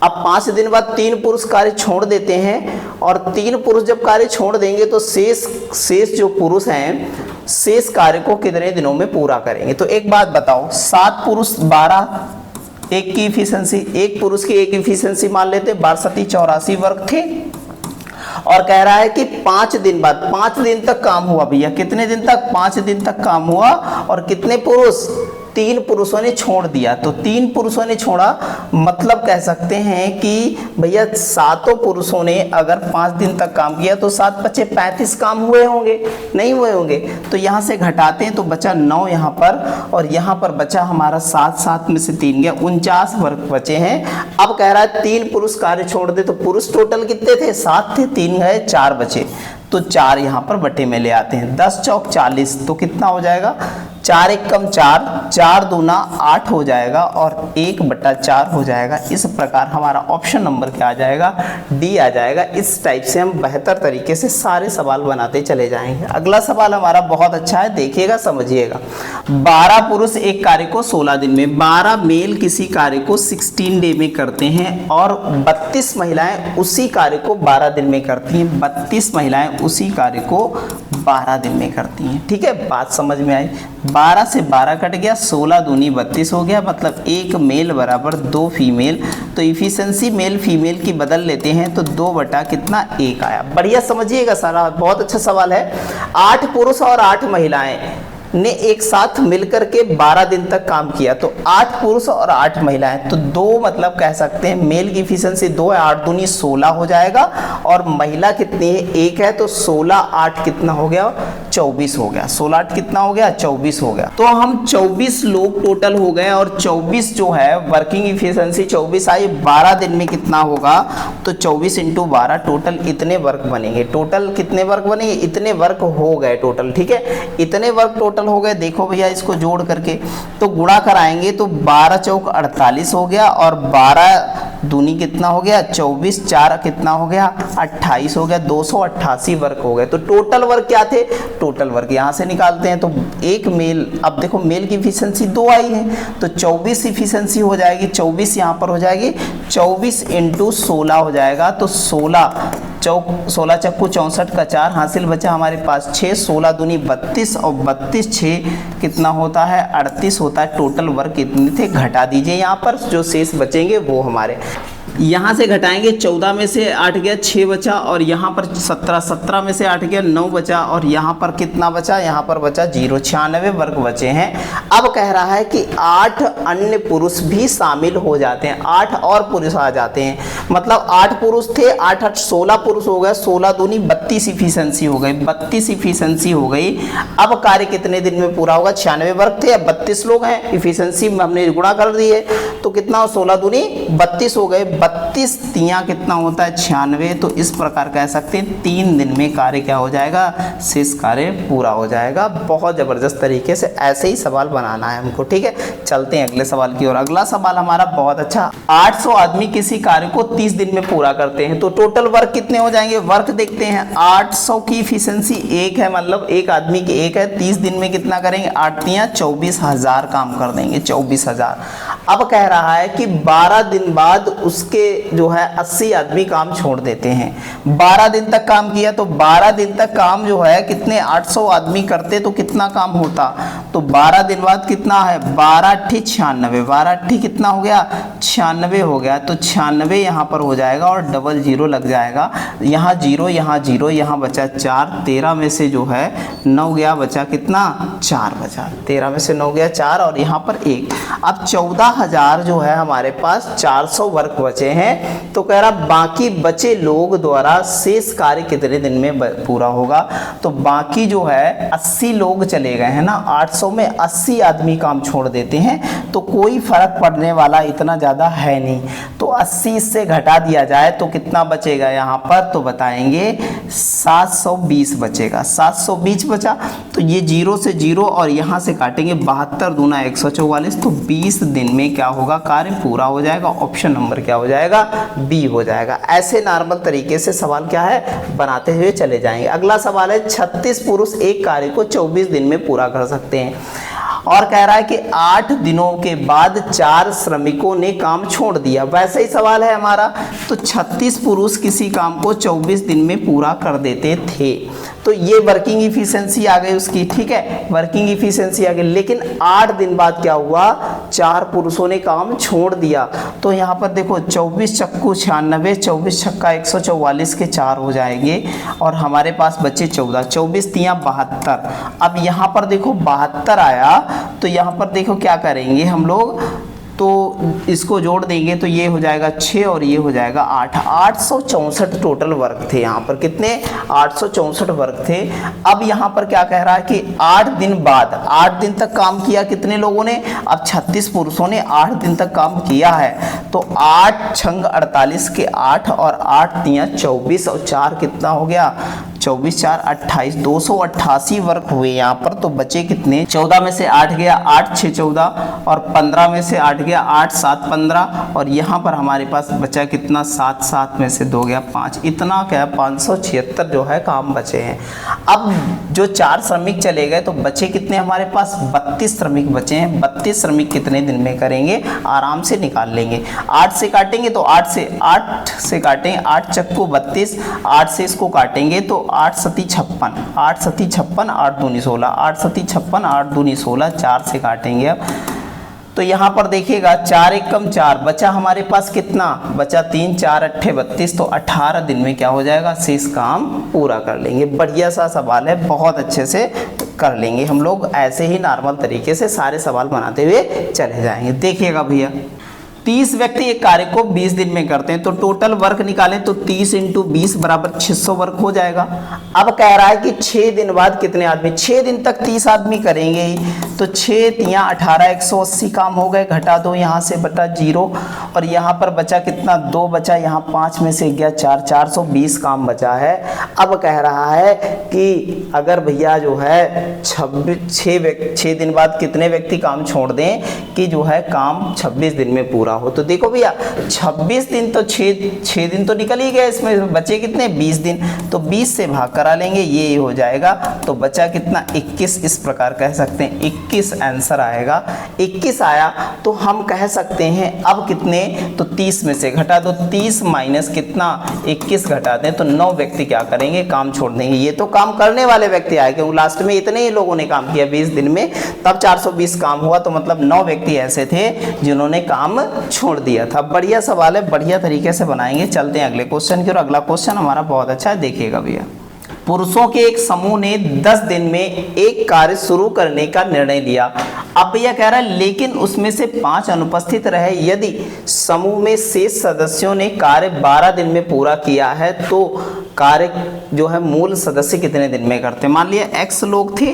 अब 5 दिन बाद 3 पुरुष कार्य छोड़ देते हैं और 3 पुरुष जब कार्य छोड़ देंगे तो शेष जो पुरुष हैं शेष कार्य को कितने दिनों में पूरा करेंगे। तो एक बात बताओ, 7 पुरुष 12, एक की इफिशिएंसी, एक पुरुष की एक इफिशिएंसी मान लेते हैं, 12 सती 84 वर्क थे और कह रहा है कि 5 दिन बाद, 5 दिन तक काम हुआ भैया, कितने दिन तक, 5 दिन तक काम हुआ, और कितने पुरुष, 3 पुरुषों ने छोड़ दिया। तो 3 पुरुषों ने छोड़ा, मतलब कह सकते हैं कि भैया 7 पुरुषों ने अगर 5 दिन तक काम किया तो 7 बचे 35 काम हुए होंगे, नहीं हुए होंगे। तो यहाँ से घटाते हैं तो बचा 9 यहाँ पर, और यहाँ पर बचा हमारा 7, 7 में से 3 गया, 49 वर्ग बचे हैं। अब कह रहा है 3 पुरुष कार्य छोड़ दे, तो पुरुष टोटल कितने थे, 7 थे, 3 गए, 4 बचे, तो 4 यहाँ पर बटे में ले आते हैं। 10 चौक 40, तो कितना हो जाएगा, 4 एक कम 4, 4 दूना 8 हो जाएगा, और 1/4 हो जाएगा। इस प्रकार हमारा ऑप्शन नंबर क्या आ जाएगा, डी आ जाएगा। इस टाइप से हम बेहतर तरीके से सारे सवाल बनाते चले जाएंगे। अगला सवाल हमारा बहुत अच्छा है, देखिएगा, समझिएगा। 12 पुरुष एक कार्य को 16 दिन में, 12 मेल किसी कार्य को 16 डे में करते हैं, और 32 महिलाएं उसी कार्य को 12 दिन में करती हैं। 32 महिलाएं उसी कार्य को 12 दिन में करती हैं। ठीक है, बात समझ में आई। 12 से 12 कट गया, 16 दूनी 32 हो गया, मतलब 1 मेल बराबर 2 फीमेल। तो इफिशिएंसी मेल फीमेल की बदल लेते हैं, तो 2 बटा कितना, 1 आया। बढ़िया समझिएगा, सारा बहुत अच्छा सवाल है। 8 पुरुष और 8 महिलाएं ने एक साथ मिलकर के 12 दिन तक काम किया, तो 8 पुरुष और 8 महिलाएं, तो 2 मतलब कह सकते हैं मेल की इफिशिएंसी 2 है, 8 दूनी 16 हो जाएगा, और महिला कितनी है, 1 है, तो 16 8 कितना हो गया, 24 हो गया। 16 8 कितना हो गया, 24 हो गया। तो हम 24 लोग टोटल हो गए, और 24 जो है वर्किंग इफिशिएंसी 24 आई। 12 दिन में कितना होगा, तो 24 × 12, टोटल इतने वर्क बनेंगे। टोटल कितने वर्क बनेंगे, इतने वर्क हो गए टोटल। ठीक है, इतने वर्क टोटल हो गए। देखो भैया, इसको जोड़ करके तो गुणा कराएंगे, तो 12 चौक 48 हो गया, और 12 दूनी कितना हो गया, 24, 4 कितना हो गया, 28 हो गया, 288 वर्क हो गए। तो टोटल वर्क क्या थे, टोटल वर्क यहाँ से निकालते हैं, तो एक मेल, अब देखो मेल की इफिशिएंसी 2 आई है, तो 24 इफिशिएंसी हो जाएगी, 24 यहाँ पर हो जाएगी, 24 × 16 हो जाएगा, तो 16 चक्कू 64 का 4 हासिल बचा हमारे पास 6, 16 दूनी 32, और 32 6 कितना होता है, 38 होता है। टोटल वर्क कितने थे, घटा दीजिए, यहाँ पर जो शेष बचेंगे वो हमारे, यहाँ से घटाएंगे, 14 में से 8 गया, 6 बचा, और यहाँ पर 17 में से 8 गया, 9 बचा, और यहाँ पर कितना बचा, यहाँ पर बचा 0, 96 वर्ग बचे हैं। अब कह रहा है कि 8 अन्य पुरुष भी शामिल हो जाते हैं, 8 और पुरुष आ जाते हैं, मतलब 8 पुरुष थे, 8 8 16 पुरुष हो गए, 16 दूनी 32 इफिशिएंसी हो गई, 32 इफिशिएंसी हो गई। अब कार्य कितने दिन में पूरा होगा, 96 वर्ग थे, अब 32 लोग हैं, इफिशिएंसी हमने गुणा कर दी है, तो कितना, 16 दूनी 32 हो गए, 32 तियां कितना होता है, 96। तो इस प्रकार कह सकते हैं 3 दिन में कार्य क्या हो जाएगा, शेष कार्य पूरा हो जाएगा। बहुत जबरदस्त तरीके से ऐसे ही सवाल बनाना है हमको। ठीक है, चलते हैं अगले सवाल की ओर। अगला सवाल हमारा बहुत अच्छा, 800 आदमी किसी कार्य को 30 दिन में पूरा करते हैं, तो टोटल वर्क कितने हो जाएंगे, वर्क देखते हैं। 800 की इफिशिएंसी 1 है, मतलब एक आदमी की 1 है, 30 दिन में कितना करेंगे, 8 तियां 24,000 काम कर देंगे, 24,000। अब कह रहा है कि 12 दिन बाद उसके जो है 80 आदमी काम छोड़ देते हैं। 12 दिन तक काम किया, तो 12 दिन तक काम जो है कितने, 800 आदमी करते तो कितना काम होता, तो 12 दिन बाद कितना है, 12 × 96, 12 × कितना हो गया, 96 हो गया, तो 96 यहाँ पर हो जाएगा, और डबल 0 लग जाएगा, यहाँ 0 यहाँ 0, यहाँ बचा 4, 13 में से जो है 9 गया, बचा कितना, 4 बचा, 13 में से 9 गया 4, और यहाँ पर 1। अब 14,000 जो है हमारे पास 400 वर्क बचे हैं, तो कह रहा बाकी बचे लोग द्वारा शेष कार्य कितने दिन में पूरा होगा। तो बाकी जो है 80 लोग चले गए हैं ना, 800 में 80 आदमी काम छोड़ देते हैं, तो कोई फर्क पड़ने वाला इतना ज़्यादा है नहीं, तो 80 से घटा दिया जाए तो कितना बचेगा यहाँ पर, तो बताएंगे 720 बचेगा, 720 बचा, तो ये 0 से 0 और यहाँ से काटेंगे 72 दूना 144, तो 20 दिन में क्या होगा, कार्य पूरा हो जाएगा। ऑप्शन नंबर क्या हो जाएगा, बी हो जाएगा। ऐसे नॉर्मल तरीके से सवाल क्या है, बनाते हुए चले जाएंगे। अगला सवाल है, 36 पुरुष एक कार्य को 24 दिन में पूरा कर सकते हैं, और कह रहा है कि 8 दिनों के बाद 4 श्रमिकों ने काम छोड़ दिया। वैसे ही सवाल है हमारा, तो 36 पुरुष किसी काम को 24 दिन में पूरा कर देते थे, तो ये वर्किंग इफिशिएंसी आ गई उसकी, ठीक है, वर्किंग इफिशिएंसी आ गई। लेकिन 8 दिन बाद क्या हुआ, 4 पुरुषों ने काम छोड़ दिया। तो यहाँ पर देखो 24 चक्कू 96, 24 छक्का 144 के 4 हो जाएंगे और हमारे पास बचे 14, 24 तियाँ 72। अब यहाँ पर देखो 72 आया, तो यहाँ पर देखो क्या करेंगे हम लोग, तो इसको जोड़ देंगे तो ये हो जाएगा 6 और ये हो जाएगा 8, 864 टोटल वर्क थे यहाँ पर। कितने, 864 वर्क थे। अब यहाँ पर क्या कह रहा है कि 8 दिन बाद, 8 दिन तक काम किया कितने लोगों ने, अब 36 पुरुषों ने 8 दिन तक काम किया है। तो 8 छंग 48 के 8 और 8 तियाँ 24 और 4 कितना हो गया, 24 4 28, 288 वर्क हुए यहाँ पर। तो बचे कितने, 14 में से 8 गया, 8 6 14 और 15 में से 8 गया, 8 7 15 और यहाँ पर हमारे पास बचा कितना, 7 7 में से 2 गया 5, इतना क्या है 576 जो है काम बचे हैं। अब जो 4 श्रमिक चले गए तो बचे कितने हमारे पास, 32 श्रमिक बचे हैं। 32 श्रमिक कितने दिन में करेंगे, आराम से निकाल लेंगे। 8 से काटेंगे तो 8 से काटेंगे, 8 चक्कू 32, 8 से इसको काटेंगे तो 8 सती 56, 8 सती 56, 8 दूनी 16, 8 सती 56, 8 दूनी 16, 4 से काटेंगे। अब तो यहाँ पर देखिएगा 4 एक कम 4, बचा हमारे पास कितना, बचा 3 4 8 32, तो 18 दिन में क्या हो जाएगा, शेष काम पूरा कर लेंगे। बढ़िया सा सवाल है, बहुत अच्छे से कर लेंगे हम लोग। ऐसे ही नॉर्मल तरीके से सारे सवाल बनाते हुए चले जाएंगे। देखिएगा भैया, 30 व्यक्ति एक कार्य को 20 दिन में करते हैं, तो टोटल वर्क निकालें तो 30 × 20 बराबर 600 वर्क हो जाएगा। अब कह रहा है कि 6 दिन बाद कितने आदमी, 6 दिन तक 30 आदमी करेंगे ही, तो 6 तियाँ 18, 180 काम हो गए, घटा दो यहाँ से बटा 0 और यहाँ पर बचा कितना, 2 बचा, यहाँ 5 में से गया 4, 420 काम बचा है। अब कह रहा है कि अगर भैया जो है 6 दिन बाद कितने व्यक्ति काम छोड़ दें कि जो है काम 26 दिन में पूरा हो। तो देखो भैया 26 दिन तो 6 दिन तो निकल ही गए, इसमें बचे कितने, 20 दिन, तो 20 से भाग करा लेंगे, ये हो जाएगा। तो बचा कितना, 21, इस प्रकार कह सकते हैं 21 आंसर आएगा। 21 आया तो हम कह सकते हैं अब कितने, तो 30 में से घटा दो, 30 माइनस कितना, 21 घटा दें तो 9 व्यक्ति क्या करेंगे, काम छोड़ देंगे। ये तो काम करने वाले व्यक्ति आए, क्योंकि लास्ट में इतने ही लोगों ने काम किया 20 दिन में, तब 420 काम हुआ, तो मतलब 9 व्यक्ति ऐसे थे जिन्होंने काम छोड़ दिया था। बढ़िया सवाल है, बढ़िया तरीके से बनाएंगे। चलते हैं अगले क्वेश्चन की ओर। अगला क्वेश्चन हमारा बहुत अच्छा है, देखिएगा भैया। पुरुषों के एक समूह ने 10 दिन में एक कार्य शुरू करने का निर्णय लिया। अब भैया कह रहा है लेकिन उसमें से 5 अनुपस्थित रहे। यदि समूह में शेष सदस्यों ने कार्य 12 दिन में पूरा किया है तो कार्य जो है मूल सदस्य कितने दिन में करते। मान लिया X लोग थे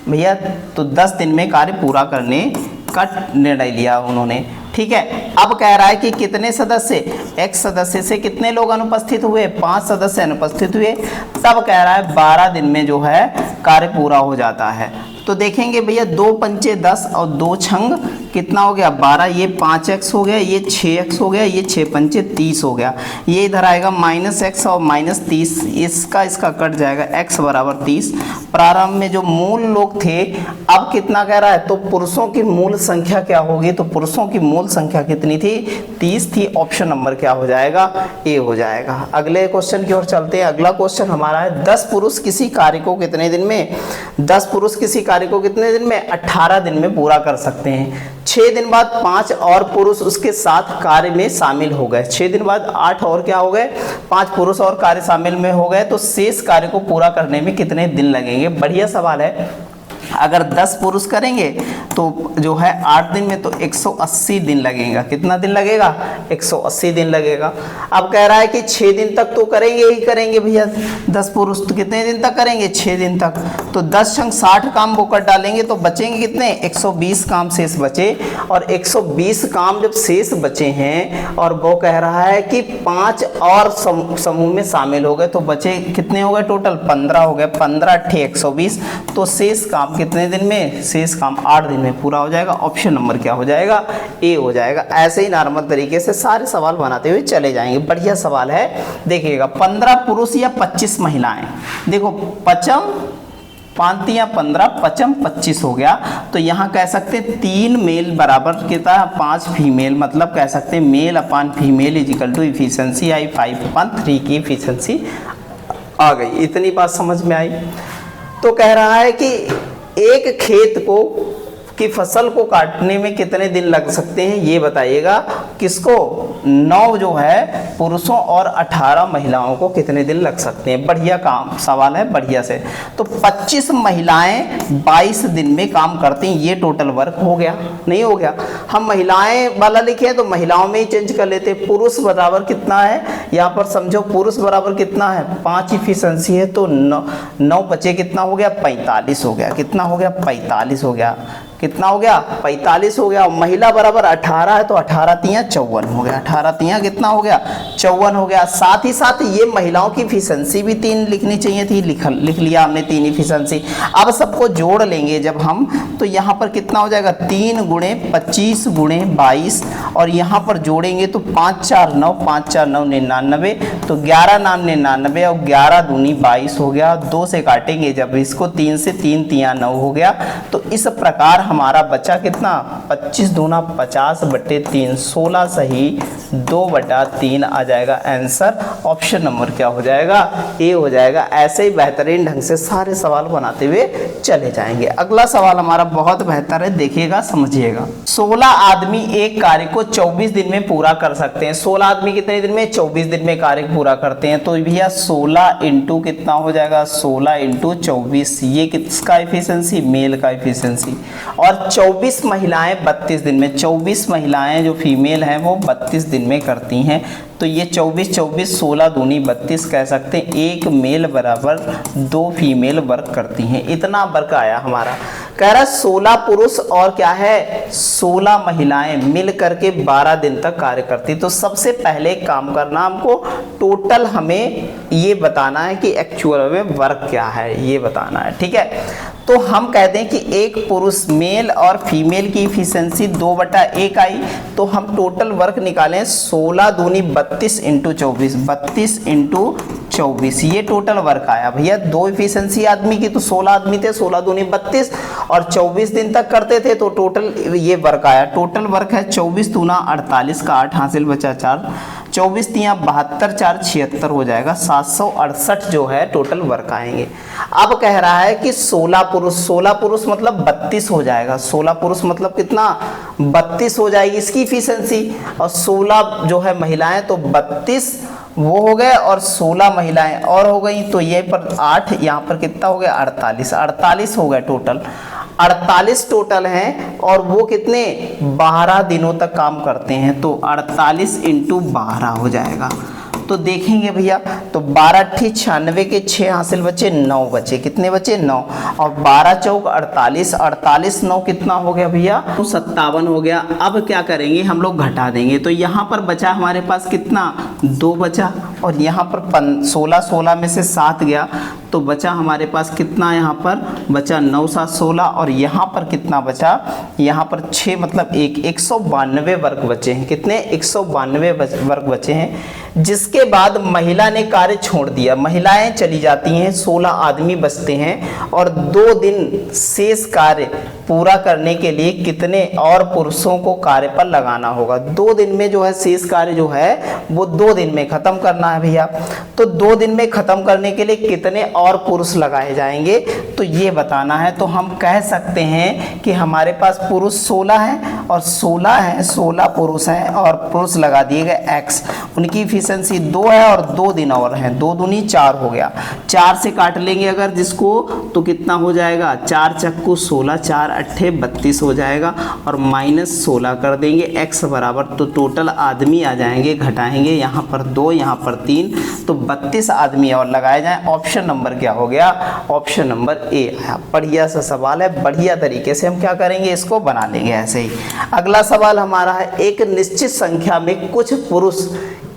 भैया, तो 10 दिन में कार्य पूरा करने का निर्णय लिया उन्होंने, ठीक है। अब कह रहा है कि कितने सदस्य, X सदस्य से कितने लोग अनुपस्थित हुए, 5 सदस्य अनुपस्थित हुए, तब कह रहा है 12 दिन में जो है कार्य पूरा हो जाता है। तो देखेंगे भैया 2 पंचे 10 और 2 छंग कितना हो गया, 12, ये 5x हो गया, ये 6x हो गया, ये 6 पंचे 30 हो गया, ये इधर आएगा -x और -30, इसका कट जाएगा, x बराबर 30। प्रारंभ में जो मूल लोग थे, अब कितना कह रहा है, तो पुरुषों की मूल संख्या क्या होगी, तो पुरुषों की मूल संख्या कितनी थी, 30 थी। ऑप्शन नंबर क्या हो जाएगा, ए हो जाएगा। अगले क्वेश्चन की ओर चलते हैं। अगला क्वेश्चन हमारा है 10 पुरुष किसी कार्य को कितने दिन में, 10 पुरुष किसी कार्य को कितने दिन में, 18 दिन में पूरा कर सकते हैं। 6 दिन बाद 5 और पुरुष उसके साथ कार्य में शामिल हो गए। 6 दिन बाद 8 और क्या हो गए, 5 पुरुष और कार्य शामिल में हो गए, तो शेष कार्य को पूरा करने में कितने दिन लगेंगे। बढ़िया सवाल है। अगर 10 पुरुष करेंगे तो जो है 8 दिन में तो 180 दिन लगेगा। कितना दिन लगेगा, 180 दिन लगेगा। अब कह रहा है कि 6 दिन तक तो करेंगे ही करेंगे भैया 10 पुरुष, तो कितने दिन तक करेंगे, 6 दिन तक। तो 10 छंग 60 काम वो कर डालेंगे तो बचेंगे कितने, 120 काम शेष बचे। और 120 काम जब शेष बचे हैं और वो कह रहा है कि 5 और समूह में शामिल हो गए, तो बचे कितने हो गए, टोटल 15 हो गए, 15 × 120, तो शेष काम कितने दिन में, शेष काम 8 दिन में पूरा हो जाएगा। ऑप्शन नंबर क्या हो जाएगा, ए हो जाएगा। ऐसे ही नॉर्मल तरीके से सारे सवाल बनाते हुए चले जाएंगे। बढ़िया सवाल है, देखिएगा 15 पुरुष या 25 महिलाएं। देखो पचम 15, पचम 25 हो गया, तो यहाँ कह सकते हैं 3 मेल बराबर कितना, 5 फीमेल, मतलब कह सकते हैं male upon female is equal to efficiency I 5/3 की इफिशिएंसी आ गई, इतनी बात समझ में आई। तो कह रहा है कि एक खेत को की फसल को काटने में कितने दिन लग सकते हैं ये बताइएगा। किसको? 9 जो है पुरुषों और 18 महिलाओं को कितने दिन लग सकते हैं। बढ़िया काम सवाल है, बढ़िया से। तो 25 महिलाएं 22 दिन में काम करती हैं, ये टोटल वर्क हो गया, नहीं हो गया? हम महिलाएं वाला लिखे हैं तो महिलाओं में ही चेंज कर लेते हैं। पुरुष बराबर कितना है यहाँ पर, समझो पुरुष बराबर कितना है 5 इफिशिएंसी है, तो 9 बचे कितना हो गया 45 हो गया। कितना हो गया 45 हो गया। कितना हो गया 45 हो गया। महिला बराबर 18 है तो 18 तियां 54 हो गया। 18 तियां कितना हो गया 54 हो गया। साथ ही साथ ये महिलाओं की इफिशिएंसी भी 3 लिखनी चाहिए थी, लिख लिया हमने 3 इफिशिएंसी। अब सबको जोड़ लेंगे जब हम, तो यहाँ पर कितना हो जाएगा 3 गुणे 25 गुणे 22, और यहाँ पर जोड़ेंगे तो 5 4 9, 5 4 9 99, तो 11 9 99 और 11 दूनी 22 हो गया। 2 से काटेंगे जब इसको 3 से, 3 तियां 9 हो गया। तो इस प्रकार हमारा बचा कितना 25 दूना 50 बटे 3, 16 सही 2/3 आ जाएगा आंसर। ऑप्शन नंबर क्या हो जाएगा? ए हो जाएगा। ऐसे ही बेहतरीन ढंग से सारे सवाल बनाते हुए चले जाएंगे। अगला सवाल हमारा बहुत बेहतर है, देखिएगा समझिएगा। 16 आदमी एक कार्य को 24 दिन में पूरा कर सकते हैं। 16 आदमी कितने दिन में? 24 दिन में कार्य पूरा करते हैं। तो भैया 16 इंटू कितना हो जाएगा 16 इंटू 24, ये किसका इफिशिएंसी? मेल का इफिशिएंसी। और 24 महिलाएं 32 दिन में, 24 महिलाएं जो फीमेल हैं वो 32 दिन में करती हैं। तो ये 24 24 16 दूनी 32 कह सकते हैं। एक मेल बराबर 2 फीमेल वर्क करती हैं। इतना वर्क आया हमारा। कह रहा 16 पुरुष और क्या है 16 महिलाएं मिल करके 12 दिन तक कार्य करती। तो सबसे पहले काम करना हमको, टोटल हमें ये बताना है कि एक्चुअल में वर्क क्या है, ये बताना है। ठीक है, तो हम कहते हैं कि एक पुरुष मेल और फीमेल की इफिशिएंसी 2/1 आई। तो हम टोटल वर्क निकालें 16 दूनी 32 इंटू 24, 32 इंटू 24, ये टोटल वर्क आया। भैया 2 इफिशिएंसी आदमी की, तो 16 आदमी थे, 16 दूनी 32 और 24 दिन तक करते थे, तो टोटल ये वर्क आया। टोटल वर्क है 24 दूना 48 का 8 हासिल बचा 4, 24 तियां 72 4 76 हो जाएगा। 768 जो है टोटल वर्क आएंगे। अब कह रहा है कि 16 पुरुष मतलब 32 हो जाएगा। 16 पुरुष मतलब कितना 32 हो जाएगी इसकी इफिशिएंसी, और 16 जो है महिलाएं तो 32 वो हो गए और 16 महिलाएं और हो गई। तो ये पर 8, यहाँ पर कितना हो गया 48 हो गया टोटल। 48 टोटल हैं और वो कितने 12 दिनों तक काम करते हैं। तो 48 इंटू 12 हो जाएगा। तो देखेंगे भैया, तो 12 × 96 के 6 हासिल बचे 9 बचे। कितने बचे 9, और 12 चौक 48, 48 9 कितना हो गया भैया 57 हो गया। अब क्या करेंगे हम लोग घटा देंगे। तो यहाँ पर बचा हमारे पास कितना 2 बचा, और यहाँ पर 16 में से 7 गया तो बचा हमारे पास कितना, यहाँ पर बचा 9 7 16, और यहाँ पर कितना बचा, यहाँ पर 6 मतलब 192 वर्ग बचे हैं। कितने 192 वर्ग बचे हैं। जिसके बाद महिला ने कार्य छोड़ दिया, महिलाएं चली जाती हैं, 16 आदमी बचते हैं, और 2 दिन शेष कार्य पूरा करने के लिए कितने और पुरुषों को कार्य पर लगाना होगा। 2 दिन में जो है शेष कार्य जो है वो 2 दिन में खत्म करना है भैया। तो 2 दिन में खत्म करने के लिए कितने और पुरुष लगाए जाएंगे, तो ये बताना है। तो हम कह सकते हैं कि हमारे पास पुरुष 16 हैं और 16 पुरुष हैं, और पुरुष लगा दिए गए x। उनकी इफिशिएंसी 2 है और 2 दिन और हैं, 2 दूनी 4 हो गया। 4 से काट लेंगे अगर जिसको, तो कितना हो जाएगा 4 चक्कू 16, 4 अट्ठे 32 हो जाएगा, और -16 कर देंगे x बराबर। तो टोटल आदमी आ जाएंगे, घटाएंगे यहाँ पर 2 यहाँ पर 3, तो 32 आदमी और लगाए जाएं। ऑप्शन नंबर क्या हो गया, ऑप्शन नंबर ए आया। बढ़िया सा सवाल है, बढ़िया तरीके से हम क्या करेंगे इसको बना लेंगे ऐसे ही। अगला सवाल हमारा है, एक निश्चित संख्या में कुछ पुरुष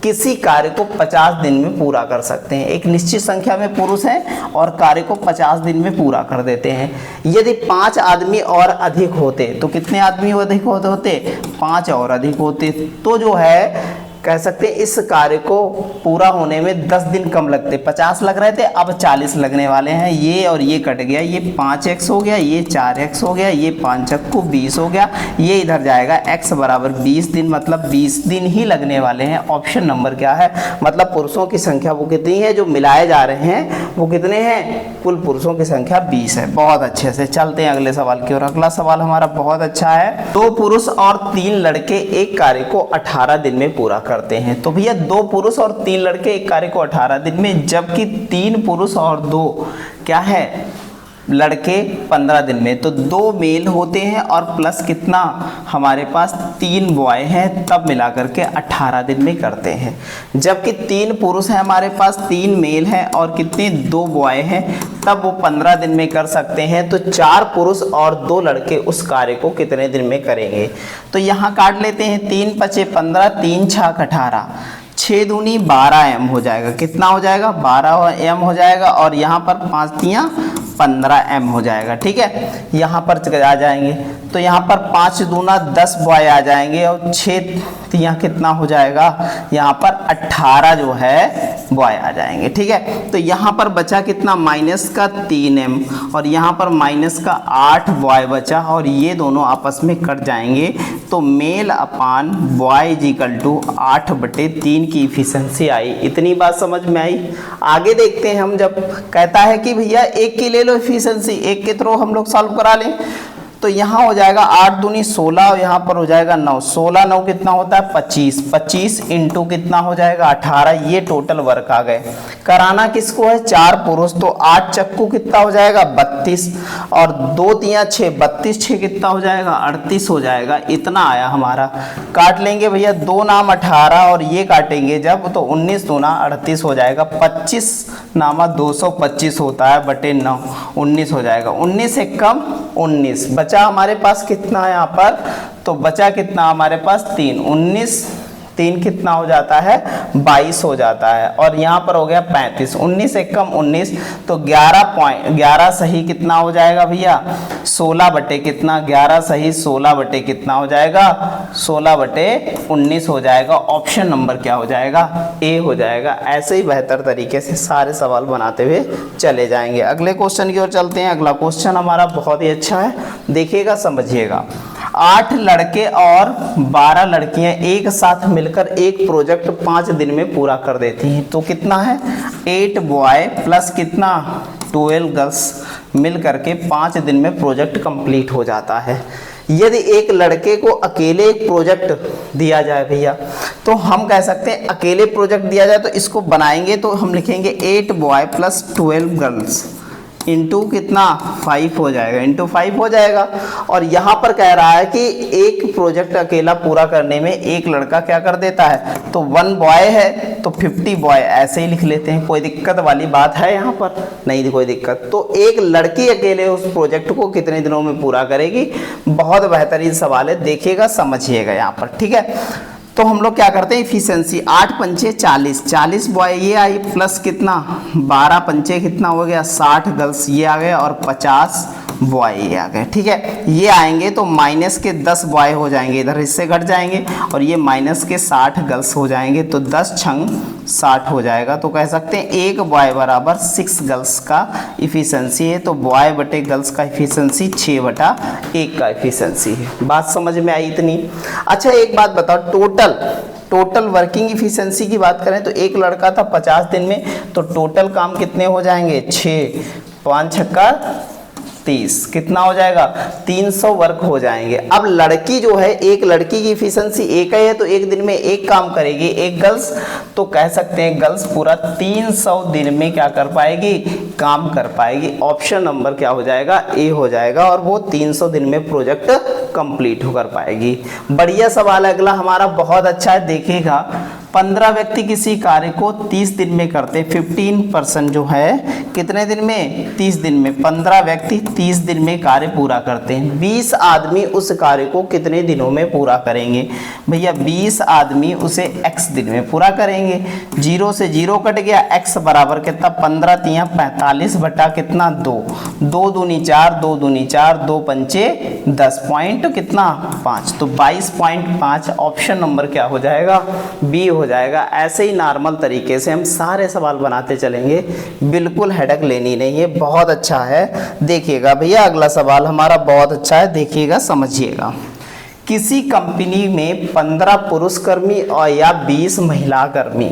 किसी कार्य को 50 दिन में पूरा कर सकते हैं। एक निश्चित संख्या में पुरुष हैं और कार्य को 50 दिन में पूरा कर देते हैं। यदि 5 आदमी और अधिक होते, तो कितने आदमी अधिक होते 5 और अधिक होते, तो जो है कह सकते हैं इस कार्य को पूरा होने में 10 दिन कम लगते, 50 लग रहे थे अब 40 लगने वाले हैं। ये और ये कट गया, ये 5x हो गया, ये 4x हो गया, ये 5 को 20 हो गया, ये इधर जाएगा x बराबर 20 दिन, मतलब 20 दिन ही लगने वाले हैं। ऑप्शन नंबर क्या है, मतलब पुरुषों की संख्या वो कितनी है जो मिलाए जा रहे हैं वो कितने हैं, कुल पुरुषों की संख्या 20 है। बहुत अच्छे से चलते हैं अगले सवाल की ओर। अगला सवाल हमारा बहुत अच्छा है। 2 पुरुष और 3 लड़के एक कार्य को 18 दिन में पूरा करते हैं। तो भैया 2 पुरुष और 3 लड़के एक कार्य को 18 दिन में, जबकि 3 पुरुष और 2 क्या है लड़के 15 दिन में। तो 2 मेल होते हैं और प्लस कितना हमारे पास 3 बॉय हैं, तब मिलाकर के 18 दिन में करते हैं। जबकि 3 पुरुष हैं हमारे पास, 3 मेल हैं और कितने 2 बॉय हैं, तब वो 15 दिन में कर सकते हैं। तो 4 पुरुष और 2 लड़के उस कार्य को कितने दिन में करेंगे। तो यहाँ काट लेते हैं, 3 पचे 15, 3 छक 18, 6 दूनी 12 m हो जाएगा। कितना हो जाएगा 12 m हो जाएगा, और यहाँ पर 5 तियाँ 15 m हो जाएगा। ठीक है, यहाँ पर आ जाएंगे तो यहाँ पर 5 दूना 10 बॉय आ जाएंगे और 6 तियाँ कितना हो जाएगा, यहाँ पर 18 जो है बॉय आ जाएंगे। ठीक है, तो यहाँ पर बचा कितना माइनस का 3m और यहाँ पर माइनस का 8 बॉय बचा, और ये दोनों आपस में कट जाएंगे। तो male upon boy is equal to 8/3 की इफिशिएंसी आई। इतनी बात समझ में आई। आगे देखते हैं हम, जब कहता है कि भैया 1 की ले लो इफिशिएंसी, 1 के थ्रू हम लोग सॉल्व करा लें। तो यहाँ हो जाएगा 8 दूनी 16 और यहाँ पर हो जाएगा 9, 16 9 कितना होता है 25, 25 इंटू कितना हो जाएगा 18। ये टोटल वर्क आ गए। कराना किसको है 4 पुरुष, तो 8 चक्कू कितना हो जाएगा 32 और 2 तियाँ 6, 32 6 कितना हो जाएगा 38 हो जाएगा। इतना आया हमारा। काट लेंगे भैया 2 नाम 18 और ये काटेंगे जब, तो 19 दूना 38 हो जाएगा। 25 नामा 225 होता है बटे 9, 19 हो जाएगा। 19 से कम 19 बचा हमारे पास कितना है यहाँ पर, तो बचा कितना हमारे पास 3, 19 3 कितना हो जाता है 22 हो जाता है, और यहाँ पर हो गया 35, 19 से कम 19, तो 11 सही कितना हो जाएगा भैया 16 बटे कितना, 11 सही 16 बटे कितना हो जाएगा 16 बटे 19 हो जाएगा। ऑप्शन नंबर क्या हो जाएगा ए हो जाएगा। ऐसे ही बेहतर तरीके से सारे सवाल बनाते हुए चले जाएंगे। अगले क्वेश्चन की ओर चलते हैं। अगला क्वेश्चन हमारा बहुत ही अच्छा है, देखिएगा समझिएगा। 8 लड़के और 12 लड़कियां एक साथ मिलकर एक प्रोजेक्ट 5 दिन में पूरा कर देती हैं। तो कितना है 8 बॉय प्लस कितना 12 गर्ल्स मिल करके 5 दिन में प्रोजेक्ट कंप्लीट हो जाता है। यदि एक लड़के को अकेले एक प्रोजेक्ट दिया जाए भैया, तो हम कह सकते हैं अकेले प्रोजेक्ट दिया जाए तो इसको बनाएंगे तो हम लिखेंगे 8 बॉय प्लस 12 गर्ल्स इंटू कितना 5 हो जाएगा, इंटू 5 हो जाएगा। और यहाँ पर कह रहा है कि एक प्रोजेक्ट अकेला पूरा करने में एक लड़का क्या कर देता है, तो 1 बॉय है तो 50 बॉय ऐसे ही लिख लेते हैं। कोई दिक्कत वाली बात है यहाँ पर नहीं, कोई दिक्कत। तो एक लड़की अकेले उस प्रोजेक्ट को कितने दिनों में पूरा करेगी। बहुत बेहतरीन सवाल है, देखिएगा समझिएगा यहाँ पर। ठीक है, तो हम लोग क्या करते हैं इफिशिएंसी 8 पंचे 40, 40 बॉय ये आई प्लस कितना 12 पंचे कितना हो गया 60 गर्ल्स ये आ गए, और 50 बॉय ये आ गए। ठीक है, ये आएंगे तो माइनस के 10 बॉय हो जाएंगे, इधर इससे घट जाएंगे, और ये माइनस के 60 गर्ल्स हो जाएंगे, तो 10 छंग 60 हो जाएगा। तो कह सकते हैं 1 बॉय बराबर 6 गर्ल्स का इफिशिएंसी है। तो बॉय बटे गर्ल्स का इफिशिएंसी 6/1 का इफिशिएंसी है। बात समझ में आई इतनी। अच्छा एक बात बताओ, टोटल वर्किंग इफिशिएंसी की बात करें तो एक लड़का था 50 दिन में, तो टोटल काम कितने हो जाएंगे 6, 5 छक्का 30, कितना हो जाएगा 300 वर्क हो जाएंगे। अब लड़की जो है, एक लड़की की इफिशिएंसी एक है तो एक दिन में एक काम करेगी, एक गर्ल्स, तो कह सकते हैं गर्ल्स पूरा 300 दिन में क्या कर पाएगी, काम कर पाएगी। ऑप्शन नंबर क्या हो जाएगा ए हो जाएगा, और वो 300 दिन में प्रोजेक्ट कंप्लीट कर पाएगी। बढ़िया सवाल है अगला हमारा, बहुत अच्छा है, देखिएगा 15 व्यक्ति किसी कार्य को 30 दिन में करते हैं, 15% जो है कितने दिन में, 30 दिन में। 15 व्यक्ति 30 दिन में कार्य पूरा करते हैं। 20 आदमी उस कार्य को कितने दिनों में पूरा करेंगे? भैया 20 आदमी उसे x दिन में पूरा करेंगे। 0 से 0 कट गया, x बराबर कितना, 15 तिया 45 बटा कितना 2, 2 दूनी 4, 2 दूनी 4, 2 पंचे 10 पॉइंट कितना 5, तो 22.5 ऑप्शन नंबर क्या हो जाएगा, बी हो जाएगा। ऐसे ही नॉर्मल तरीके से हम सारे सवाल बनाते चलेंगे, बिल्कुल हेडेक लेनी नहीं है, बहुत अच्छा है। देखिएगा भैया अगला सवाल हमारा बहुत अच्छा है, देखिएगा समझिएगा। किसी कंपनी में 15 पुरुष कर्मी और या 20 महिला कर्मी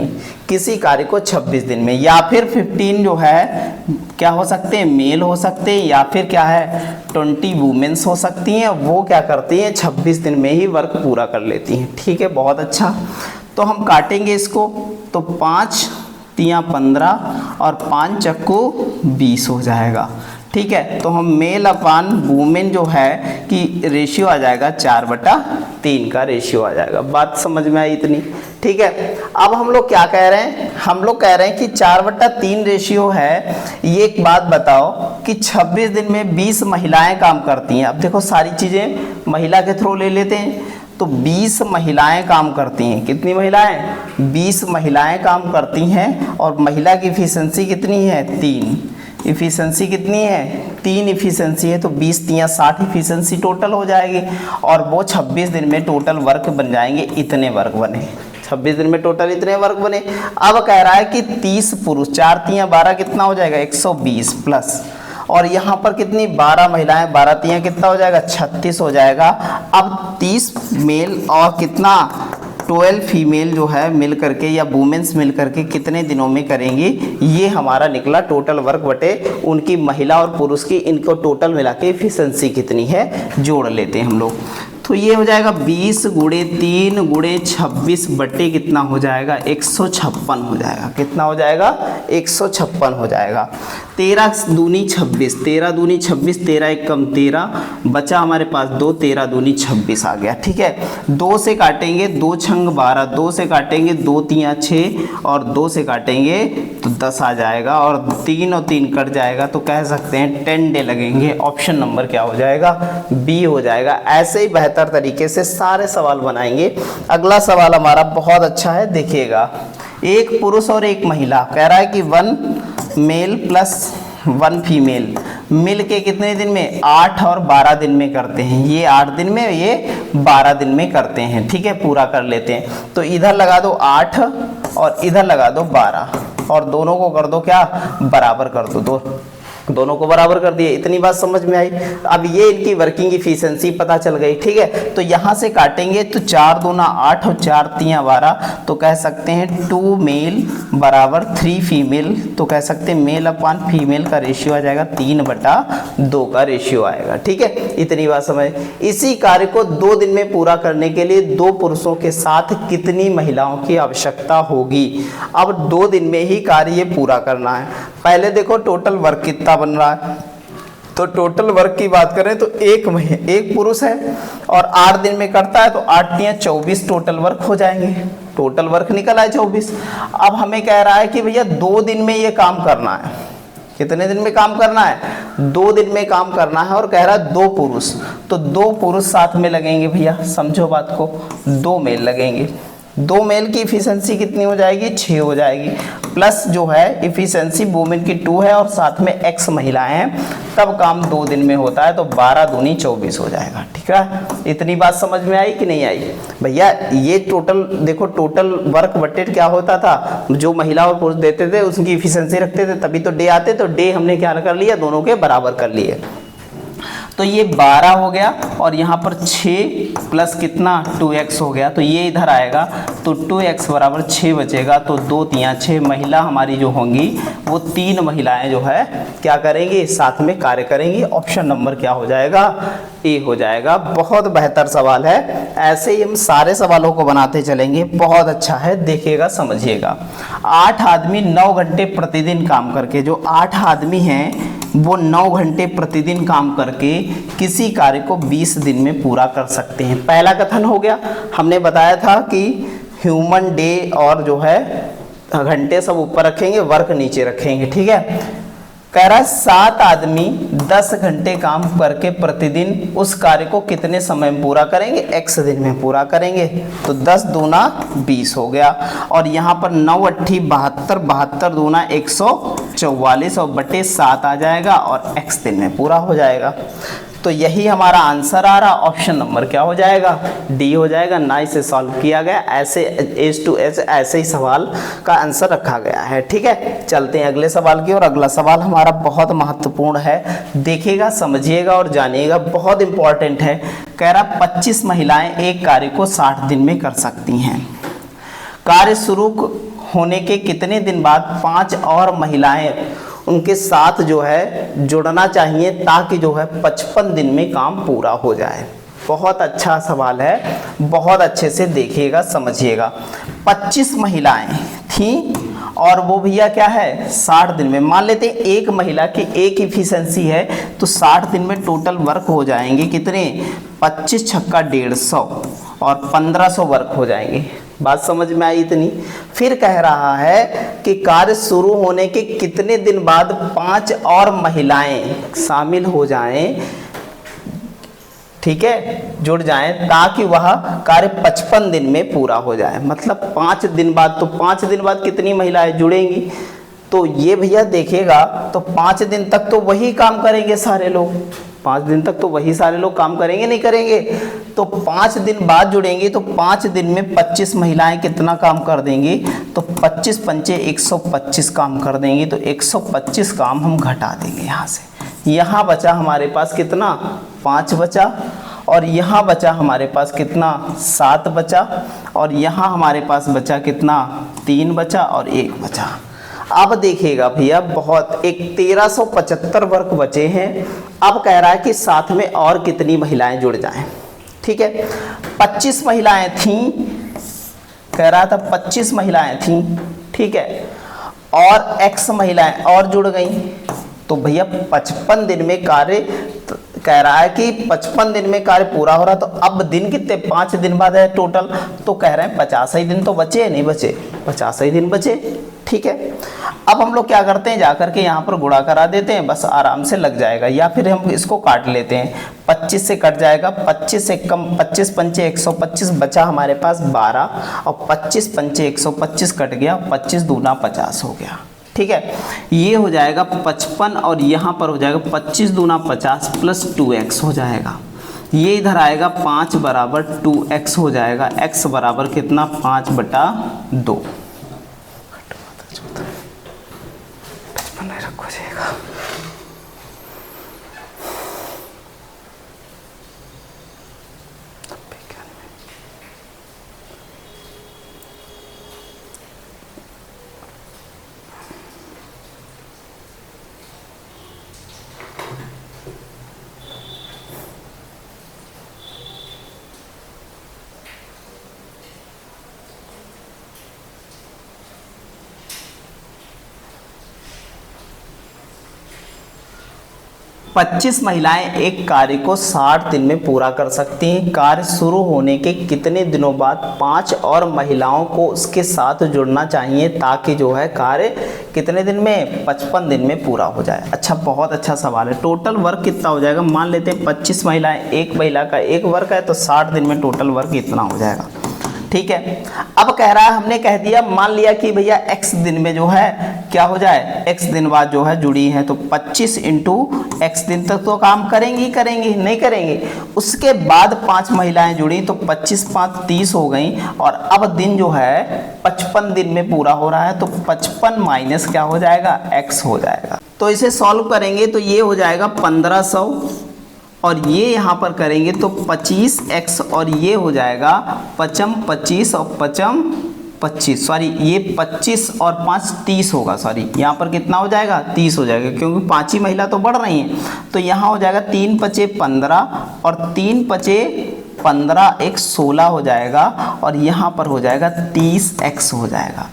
किसी कार्य को 26 दिन में, या फिर 15 जो है क्या हो सकते हैं, मेल हो सकते हैं, या फिर क्या है 20 वुमेन्स हो सकती हैं, वो क्या करती हैं 26 दिन में ही वर्क पूरा कर लेती हैं। ठीक है, बहुत अच्छा। तो हम काटेंगे इसको, तो 5 तिया 15 और 5 चक्कू 20 हो जाएगा। ठीक है, तो हम मेल अपान वुमेन जो है कि रेशियो आ जाएगा 4/3 का रेशियो आ जाएगा। बात समझ में आई इतनी? ठीक है, अब हम लोग क्या कह रहे हैं, हम लोग कह रहे हैं कि 4/3 रेशियो है। ये एक बात बताओ कि 26 दिन में 20 महिलाएं काम करती हैं। अब देखो सारी चीज़ें महिला के थ्रू ले लेते हैं, तो 20 महिलाएं काम करती हैं। कितनी महिलाएं? 20 महिलाएं काम करती हैं, और महिला की इफिशिएंसी कितनी है, 3। इफिशिएंसी कितनी है, 3 इफिशिएंसी है, तो 20 तिया 60 इफिशिएंसी टोटल हो जाएगी, और वो 26 दिन में टोटल वर्क बन जाएंगे, इतने वर्क बने 26 दिन में टोटल इतने वर्क बने। अब कह रहा है कि 30 पुरुष, 4 तिया 12 कितना हो जाएगा, 120 प्लस, और यहाँ पर कितनी 12 महिलाएं, 12 तिया कितना हो जाएगा, 36 हो जाएगा। अब 30 मेल और कितना 12 फीमेल जो है मिल करके या वुमेन्स मिल करके कितने दिनों में करेंगी, ये हमारा निकला टोटल वर्क बटे उनकी महिला और पुरुष की, इनको टोटल मिला के एफिशिएंसी कितनी है जोड़ लेते हैं हम लोग। तो ये हो जाएगा 20 गुणे 3 गुणे 26 बटे कितना हो जाएगा, 156 हो जाएगा। कितना हो जाएगा, 156 हो जाएगा। 13 दूनी 26, 13 दूनी 26, 13 एक कम 13, बचा हमारे पास 2, 13 दूनी 26 आ गया। ठीक है, 2 से काटेंगे, 2 छंग 12, 2 से काटेंगे 2 तिया 6, और 2 से काटेंगे तो 10 आ जाएगा, और 3 और 3 कट जाएगा, तो कह सकते हैं 10 डे लगेंगे। ऑप्शन नंबर क्या हो जाएगा, बी हो जाएगा। ऐसे ही बेहतर तरीके से सारे सवाल बनाएंगे। अगला सवाल हमारा बहुत अच्छा है, देखिएगा। एक पुरुष और एक महिला, कह रहा है कि 1 मेल प्लस 1 फीमेल मिल के कितने दिन में, 8 और 12 दिन में करते हैं। ये 8 दिन में, ये 12 दिन में करते हैं। ठीक है, पूरा कर लेते हैं। तो इधर लगा दो 8 और इधर लगा दो 12, और दोनों को कर दो क्या, बराबर कर दो, दोनों को बराबर कर दिए। इतनी बात समझ में आई। अब ये इनकी वर्किंग इफिशिएंसी पता चल गई। ठीक है, तो यहाँ से काटेंगे तो 4 दूना 8 और 4 तिया 12, तो कह सकते हैं 2 मेल बराबर 3 फीमेल, तो कह सकते हैं मेल अपान फीमेल का रेशियो आ जाएगा 3/2 का रेशियो आएगा। ठीक है, इतनी बात समझ। इसी कार्य को 2 दिन में पूरा करने के लिए 2 पुरुषों के साथ कितनी महिलाओं की आवश्यकता होगी? अब 2 दिन में ही कार्य ये पूरा करना है। पहले देखो टोटल वर्क कितना बन रहा है, तो टोटल वर्क की बात करें तो एक पुरुष है और 8 दिन में करता है, तो 8 तिया 24 टोटल वर्क हो जाएंगे। टोटल वर्क निकल आए 24। अब हमें कह रहा है कि भैया 2 दिन में ये काम करना है। कितने दिन में काम करना है, 2 दिन में काम करना है, और कह रहा है 2 पुरुष, तो 2 पुरुष साथ में लगेंगे भैया, समझो बात को, 2 मेल लगेंगे। 2 मेल की इफिशिएंसी कितनी हो जाएगी, 6 हो जाएगी, प्लस जो है इफिशिएंसी वुमेन की 2 है, और साथ में x महिलाएं हैं, तब काम 2 दिन में होता है, तो 12 दूनी 24 हो जाएगा। ठीक है, इतनी बात समझ में आई कि नहीं आई? भैया ये टोटल देखो, टोटल वर्क बटे क्या होता था, जो महिला और पुरुष देते थे उसकी इफिशिएंसी रखते थे, तभी तो डे आते, तो डे हमने क्या कर लिया, दोनों के बराबर कर लिए। तो ये 12 हो गया, और यहाँ पर 6 प्लस कितना 2x हो गया, तो ये इधर आएगा, तो 2x बराबर 6 बचेगा, तो 2 तिया 6 महिला हमारी जो होंगी वो 3 महिलाएं जो है क्या करेंगी, साथ में कार्य करेंगी। ऑप्शन नंबर क्या हो जाएगा, ए हो जाएगा। बहुत बेहतर सवाल है, ऐसे ही हम सारे सवालों को बनाते चलेंगे। बहुत अच्छा है, देखिएगा समझिएगा। 8 आदमी 9 घंटे प्रतिदिन काम करके, जो 8 आदमी हैं वो 9 घंटे प्रतिदिन काम करके किसी कार्य को 20 दिन में पूरा कर सकते हैं। पहला कथन हो गया, हमने बताया था कि ह्यूमन डे और जो है घंटे सब ऊपर रखेंगे, वर्क नीचे रखेंगे, ठीक है। कह रहा है 7 आदमी 10 घंटे काम करके प्रतिदिन उस कार्य को कितने समय में पूरा करेंगे, x दिन में पूरा करेंगे। तो 10 दूना 20 हो गया, और यहाँ पर 9 अट्ठी 72, 72 दूना 144 और बटे 7 आ जाएगा और x दिन में पूरा हो जाएगा। तो यही हमारा आंसर आ रहा, ऑप्शन नंबर क्या हो जाएगा, डी हो जाएगा। ना इसे सॉल्व किया गया, ऐसे एज टू एज ऐसे ही सवाल का आंसर रखा गया है, ठीक है। चलते हैं अगले सवाल की ओर। अगला सवाल हमारा बहुत महत्वपूर्ण है, देखिएगा, समझिएगा और जानिएगा, बहुत इंपॉर्टेंट है। कह रहा 25 महिलाएं एक कार्य को 60 दिन में कर सकती हैं। कार्य शुरू होने के कितने दिन बाद 5 और महिलाएं उनके साथ जो है जुड़ना चाहिए ताकि जो है 55 दिन में काम पूरा हो जाए। बहुत अच्छा सवाल है, बहुत अच्छे से देखिएगा, समझिएगा। 25 महिलाएं थीं और वो भैया क्या है 60 दिन में, मान लेते हैं एक महिला की एक इफिशिएंसी है तो 60 दिन में टोटल वर्क हो जाएंगे कितने, 25 छक्का 150 और 1500 वर्क हो जाएंगे। बात समझ में आई इतनी। फिर कह रहा है कि कार्य शुरू होने के कितने दिन बाद 5 और महिलाएं शामिल हो जाएं, ठीक है, जुड़ जाएं ताकि वह कार्य 55 दिन में पूरा हो जाए। मतलब 5 दिन बाद, तो 5 दिन बाद कितनी महिलाएं जुड़ेंगी, तो ये भैया देखिएगा, तो 5 दिन तक तो वही काम करेंगे सारे लोग, 5 दिन तक तो वही सारे लोग काम करेंगे, नहीं करेंगे। तो 5 दिन बाद जुड़ेंगे तो 5 दिन में 25 महिलाएं कितना काम कर देंगी, तो 25 पंचे 125 काम कर देंगी। तो 125 काम हम घटा देंगे यहाँ से। यहाँ बचा हमारे पास कितना, 5 बचा, और यहाँ बचा हमारे पास कितना, 7 बचा, और यहाँ हमारे पास बचा कितना, 3 बचा और 1 बचा। अब देखिएगा भैया, बहुत एक 1375 वर्क बचे हैं। अब कह रहा है कि साथ में और कितनी महिलाएं जुड़ जाएं, ठीक है। 25 महिलाएं थीं, कह रहा था 25 महिलाएं थीं, ठीक है, और x महिलाएं और जुड़ गई। तो भैया 55 दिन में कार्य, कह रहा है कि 55 दिन में कार्य पूरा हो रहा, तो अब दिन कितने, 5 दिन बाद है टोटल, तो कह रहे हैं 50 ही दिन तो बचे, नहीं बचे, 50 ही दिन बचे, ठीक है। अब हम लोग क्या करते हैं, जाकर के यहाँ पर गुणा करा देते हैं, बस आराम से लग जाएगा, या फिर हम इसको काट लेते हैं, 25 से कट जाएगा, 25 से कम 25 पंचे 125 बचा हमारे पास 12, और 25 पंचे 125 कट गया, 25 दूना 50 हो गया, ठीक है। ये हो जाएगा 55, और यहाँ पर हो जाएगा 25 दूना 50 प्लस 2x हो जाएगा। ये इधर आएगा 5 बराबर 2x हो जाएगा, x बराबर कितना, 5/2। रखो जाएगा। पच्चीस महिलाएं एक कार्य को 60 दिन में पूरा कर सकती हैं। कार्य शुरू होने के कितने दिनों बाद 5 और महिलाओं को उसके साथ जुड़ना चाहिए ताकि जो है कार्य कितने दिन में, 55 दिन में पूरा हो जाए। अच्छा, बहुत अच्छा सवाल है। टोटल वर्क कितना हो जाएगा, मान लेते हैं 25 महिलाएं, एक महिला का एक वर्क है, तो 60 दिन में टोटल वर्क इतना हो जाएगा, ठीक है। अब कह रहा है, हमने कह दिया, मान लिया कि भैया x दिन में जो है क्या हो जाए, x दिन बाद जो है जुड़ी है, तो 25 इंटू x दिन तक तो काम करेंगी करेंगी, नहीं करेंगे। उसके बाद 5 महिलाएं जुड़ी तो 25 5 30 हो गई, और अब दिन जो है 55 दिन में पूरा हो रहा है, तो 55 माइनस क्या हो जाएगा, x हो जाएगा। तो इसे सॉल्व करेंगे तो ये हो जाएगा 1500, और ये यहाँ पर करेंगे तो 25x, और ये हो जाएगा 55 25 और 55 25, सॉरी ये 25 और 5 30 होगा, सॉरी यहाँ पर कितना हो जाएगा, 30 हो जाएगा, क्योंकि 5 ही महिला तो बढ़ रही हैं। तो यहाँ हो जाएगा 3 पचे 15 और 3 पचे 15 एक 16 हो जाएगा, और यहाँ पर हो जाएगा 30x हो जाएगा।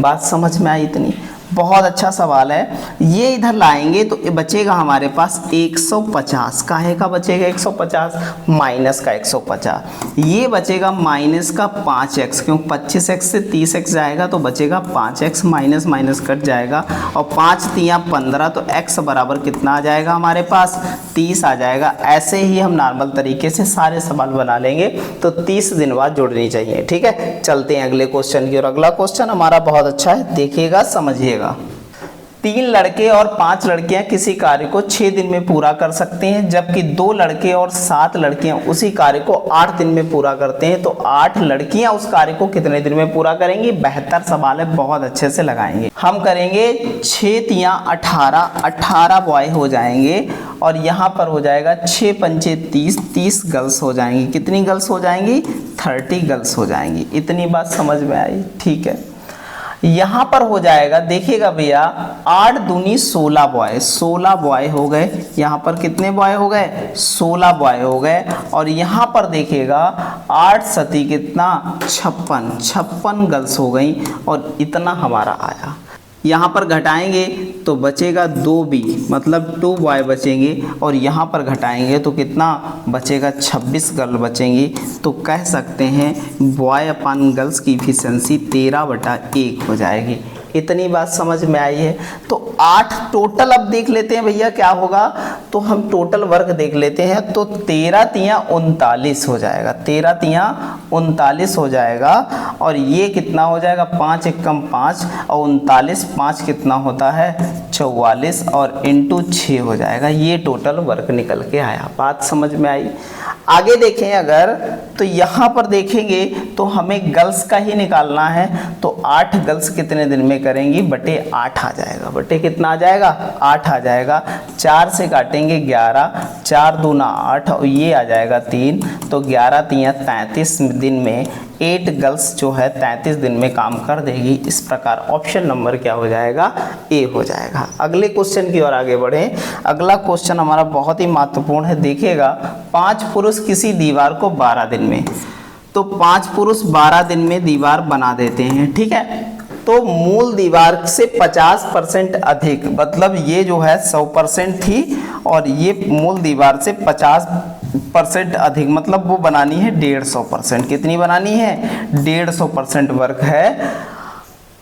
बात समझ में आई इतनी। बहुत अच्छा सवाल है। ये इधर लाएंगे तो ये बचेगा हमारे पास 150। काहे का बचेगा 150? माइनस का 150। ये बचेगा माइनस का 5x, क्योंकि 25x से 30x जाएगा तो बचेगा 5x, माइनस माइनस कट जाएगा और 5 तियाँ 15, तो x बराबर कितना आ जाएगा हमारे पास? 30 आ जाएगा। ऐसे ही हम नॉर्मल तरीके से सारे सवाल बना लेंगे, तो 30 दिन बाद जोड़नी चाहिए। ठीक है, चलते हैं अगले क्वेश्चन की। और अगला क्वेश्चन हमारा बहुत अच्छा है, देखिएगा समझिएगा। 3 लड़के और 5 लड़कियां किसी कार्य को 6 दिन में पूरा कर सकते हैं, जबकि 2 लड़के और 7 लड़कियां उसी कार्य को 8 दिन में पूरा करते हैं, तो 8 लड़कियां उस कार्य को कितने दिन में पूरा करेंगी? बेहतर सवाल है, बहुत अच्छे से लगाएंगे। हम करेंगे 6 तियाँ 18 बॉय हो जाएंगे और यहाँ पर हो जाएगा 6 पंचे 30 गर्ल्स हो जाएंगी। कितनी गर्ल्स हो जाएंगी? 30 गर्ल्स हो जाएंगी। इतनी बात समझ में आई? ठीक है, यहाँ पर हो जाएगा, देखिएगा भैया, 8 दूनी 16 बॉय, 16 बॉय हो गए। यहाँ पर कितने बॉय हो गए? 16 बॉय हो गए। और यहाँ पर देखिएगा 8 सती कितना? 56 गर्ल्स हो गई और इतना हमारा आया। यहाँ पर घटाएंगे तो बचेगा 2b, मतलब 2 बॉय बचेंगे, और यहाँ पर घटाएंगे तो कितना बचेगा? 26 गर्ल बचेंगी। तो कह सकते हैं बॉय अपन गर्ल्स की इफिशिएंसी 13/1 हो जाएगी। इतनी बात समझ में आई है। तो 8 टोटल अब देख लेते हैं भैया क्या होगा, तो हम टोटल वर्क देख लेते हैं। तो 13 तियाँ 39 हो जाएगा, 13 तियाँ 39 हो जाएगा। और ये कितना हो जाएगा? 5 एकम 5 और 39, 5 कितना होता है? 44 और इंटू 6 हो जाएगा। ये टोटल वर्क निकल के आया। बात समझ में आई? आगे देखें अगर, तो यहाँ पर देखेंगे तो हमें गर्ल्स का ही निकालना है। तो 8 गर्ल्स कितने दिन में करेंगी? बटे 8 आ जाएगा। बटे कितना आ जाएगा? 8 आ जाएगा। 4 से काटेंगे 11, 4 दूना 8 और ये आ जाएगा 3, तो 11 तियाँ 33 दिन में 8 गर्ल्स जो है 33 दिन में काम कर देगी। इस प्रकार ऑप्शन नंबर क्या हो जाएगा? ए हो जाएगा। अगले क्वेश्चन की ओर आगे बढ़ें। अगला क्वेश्चन हमारा बहुत ही महत्वपूर्ण है, देखिएगा। 5 पुरुष किसी दीवार को 12 दिन में, तो 5 पुरुष 12 दिन में दीवार बना देते हैं। ठीक है, तो मूल दीवार से 50% अधिक, मतलब ये जो है 100% थी और ये मूल दीवार से 50% अधिक, मतलब वो बनानी है 150%। कितनी बनानी है? 150% वर्क है।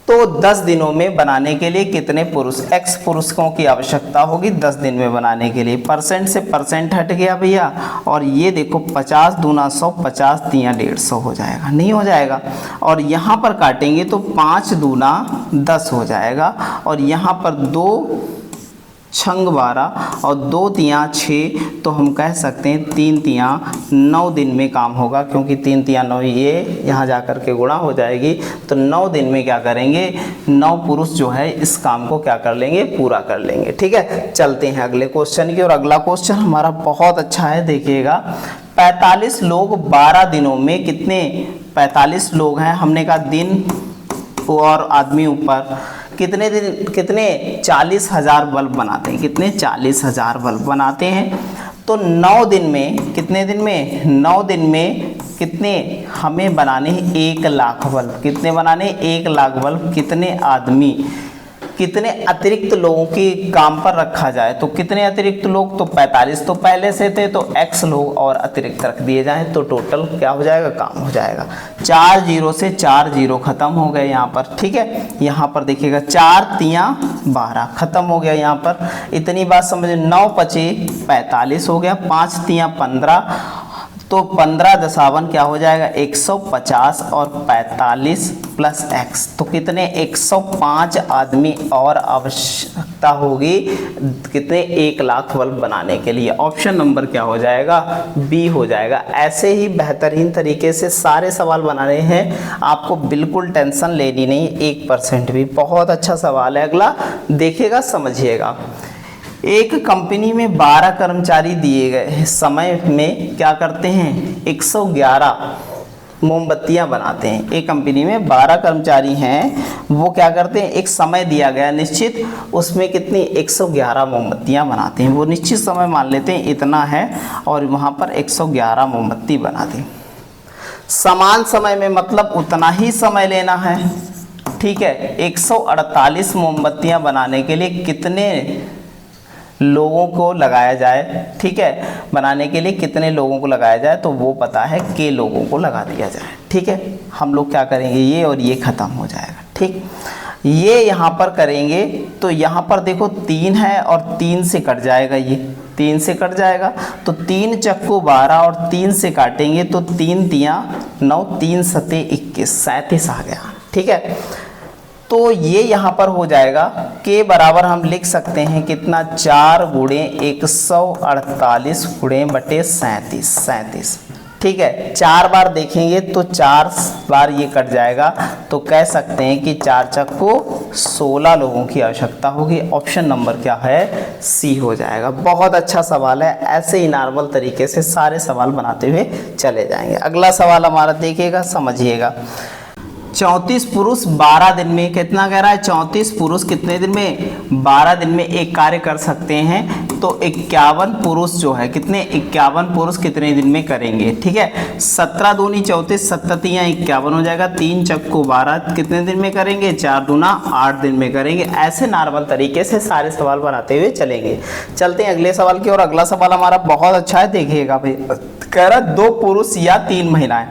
तो 10 दिनों में बनाने के लिए कितने पुरुष, x पुरुषों की आवश्यकता होगी 10 दिन में बनाने के लिए? परसेंट से परसेंट हट गया भैया, और ये देखो 50 दूना 100, 50 तियाँ 150 हो जाएगा, नहीं हो जाएगा? और यहाँ पर काटेंगे तो 5 दूना 10 हो जाएगा, और यहाँ पर 2 छंग 12 और 2 तियाँ 6, तो हम कह सकते हैं 3 तियाँ 9 दिन में काम होगा, क्योंकि 3 तियाँ 9 ये यहाँ जा कर के गुणा हो जाएगी। तो 9 दिन में क्या करेंगे? 9 पुरुष जो है इस काम को क्या कर लेंगे? पूरा कर लेंगे। ठीक है, चलते हैं अगले क्वेश्चन की। और अगला क्वेश्चन हमारा बहुत अच्छा है, देखिएगा। 45 लोग 12 दिनों में कितने? 45 लोग हैं, हमने कहा दिन और आदमी ऊपर, कितने दिन, कितने 40,000 बल्ब बनाते हैं। कितने? 40,000 बल्ब बनाते हैं। तो 9 दिन में, कितने दिन में? 9 दिन में कितने हमें बनाने हैं? 1 लाख बल्ब। कितने बनाने? 1 लाख बल्ब। कितने आदमी, कितने अतिरिक्त लोगों की काम पर रखा जाए? तो कितने अतिरिक्त लोग? तो 45 तो पहले से थे, तो x लोग और अतिरिक्त रख दिए जाएं, तो टोटल क्या हो जाएगा? काम हो जाएगा। 4 जीरो से 4 जीरो खत्म हो गए यहाँ पर। ठीक है, यहाँ पर देखिएगा 4 तियाँ 12 खत्म हो गया यहाँ पर। इतनी बात समझे। 9 पचे 45 हो गया, 5 तियाँ 15, तो 15 दशावन क्या हो जाएगा? 150 और 45 प्लस x, तो कितने? 105 आदमी और आवश्यकता होगी कितने? 1 लाख बल्ब बनाने के लिए। ऑप्शन नंबर क्या हो जाएगा? बी हो जाएगा। ऐसे ही बेहतरीन तरीके से सारे सवाल बनाने हैं, आपको बिल्कुल टेंशन लेनी नहीं 1% भी। बहुत अच्छा सवाल है। अगला देखिएगा, समझिएगा। एक कंपनी में 12 कर्मचारी दिए गए समय में क्या करते हैं? 111 मोमबत्तियां बनाते हैं। एक कंपनी में 12 कर्मचारी हैं, वो क्या करते हैं? एक समय दिया गया निश्चित, उसमें कितनी? 111 मोमबत्तियां बनाते हैं। वो निश्चित समय मान लेते हैं इतना है, और वहाँ पर 111 मोमबत्ती बनाते हैं। समान समय में, मतलब उतना ही समय लेना है। ठीक है, 148 मोमबत्तियां बनाने के लिए कितने लोगों को लगाया जाए, ठीक है, बनाने के लिए कितने लोगों को लगाया जाए, तो वो पता है के लोगों को लगा दिया जाए। ठीक है, हम लोग क्या करेंगे, ये और ये खत्म हो जाएगा। ठीक, ये यहाँ पर करेंगे तो यहाँ पर देखो 3 है और 3 से कट जाएगा, ये 3 से कट जाएगा, तो 3 चक्कू 12 और 3 से काटेंगे तो 3 तियाँ 9, 3 सते 21, 37 आ गया। ठीक है, तो ये यहाँ पर हो जाएगा के बराबर हम लिख सकते हैं कितना, 4 गुणे 148 गुणे बटे 37। ठीक है, 4 बार देखेंगे तो 4 बार ये कट जाएगा, तो कह सकते हैं कि 4 चक्को 16 लोगों की आवश्यकता होगी। ऑप्शन नंबर क्या है, सी हो जाएगा। बहुत अच्छा सवाल है, ऐसे ही नॉर्मल तरीके से सारे सवाल बनाते हुए चले जाएंगे। अगला सवाल हमारा देखिएगा, समझिएगा। 34 पुरुष 12 दिन में, कितना कह रहा है, 34 पुरुष कितने दिन में, 12 दिन में एक कार्य कर सकते हैं, तो 51 पुरुष जो है कितने, 51 पुरुष कितने दिन में करेंगे। ठीक है, 17 दूनी 34, 7 तियाँ 51 हो जाएगा, 3 चक्कू 12 कितने दिन में करेंगे, 4 दूना 8 दिन में करेंगे। ऐसे नॉर्मल तरीके से सारे सवाल बनाते हुए चलेंगे। चलते हैं अगले सवाल की ओर। अगला सवाल हमारा बहुत अच्छा है, देखिएगा भाई। कह रहा 2 पुरुष या 3 महिलाएं,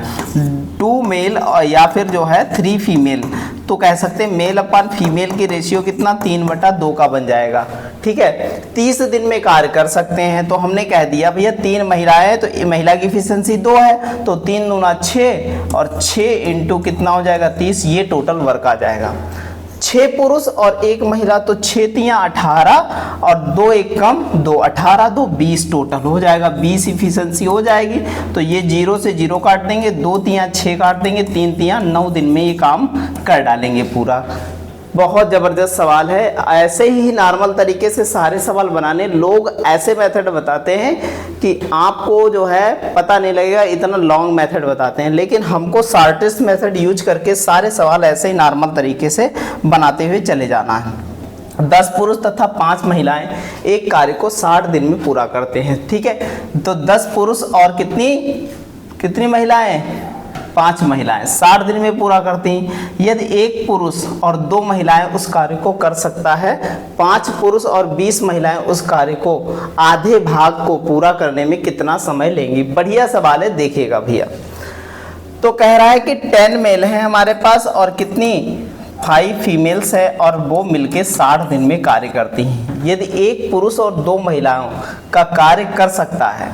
2 मेल या फिर जो है 3 फीमेल, तो कह सकते हैं मेल अपन फीमेल की रेशियो कितना, 3/2 का बन जाएगा। ठीक है, 30 दिन में कार्य कर सकते हैं, तो हमने कह दिया भैया 3 महिलाएं हैं तो महिला की एफिशिएंसी 2 है, तो 3 दूना 6 और 6 इंटू कितना हो जाएगा, 30, ये टोटल वर्क आ जाएगा। 6 पुरुष और 1 महिला, तो 6 तियाँ 18 और 2 एक कम 2, 18 2 20 टोटल हो जाएगा, 20 इफिशिएंसी हो जाएगी। तो ये 0 से 0 काट देंगे, 2 तियाँ 6 काट देंगे, 3 तियाँ 9 दिन में ये काम कर डालेंगे पूरा। बहुत ज़बरदस्त सवाल है। ऐसे ही नॉर्मल तरीके से सारे सवाल बनाने, लोग ऐसे मेथड बताते हैं कि आपको जो है पता नहीं लगेगा, इतना लॉन्ग मेथड बताते हैं, लेकिन हमको शॉर्टेस्ट मेथड यूज करके सारे सवाल ऐसे ही नॉर्मल तरीके से बनाते हुए चले जाना है। 10 पुरुष तथा 5 महिलाएं एक कार्य को 60 दिन में पूरा करते हैं। ठीक है, तो 10 पुरुष और कितनी महिलाएं, 5 महिलाएं 60 दिन में पूरा करती हैं। यदि 1 पुरुष और 2 महिलाएं उस कार्य को कर सकता है, 5 पुरुष और 20 महिलाएं उस कार्य को आधे भाग को पूरा करने में कितना समय लेंगी। बढ़िया सवाल है, देखिएगा भैया। तो कह रहा है कि 10 मेल है हमारे पास और कितनी 5 फीमेल्स है, और वो मिलके 60 दिन में कार्य करती हैं। यदि 1 पुरुष और 2 महिलाओं का कार्य कर सकता है,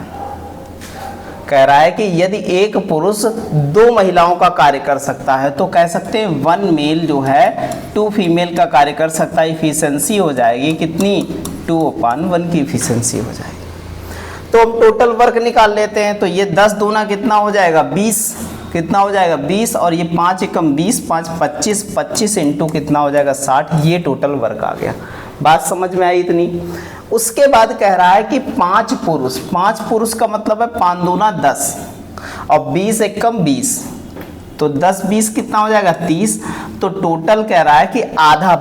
कह रहा है कि यदि 1 पुरुष 2 महिलाओं का कार्य कर सकता है, तो कह सकते हैं 1 मेल जो है 2 फीमेल का कार्य कर सकता है। इफिशिएंसी हो जाएगी कितनी, 2/1 की इफिशिएंसी हो जाएगी। तो हम टोटल वर्क निकाल लेते हैं, तो ये 10 दूना कितना हो जाएगा, 20, कितना हो जाएगा 20, और ये 5 एकम 20, 5 25, 25 इंटू कितना हो जाएगा 60, ये टोटल वर्क आ गया। बात समझ में आई इतनी। उसके बाद कह रहा है कि 5 पुरुष का मतलब है 5 दूना 10 और 20 एकम 20, तो 10 20 कितना हो जाएगा 30। तो टोटल कह रहा है कि आधा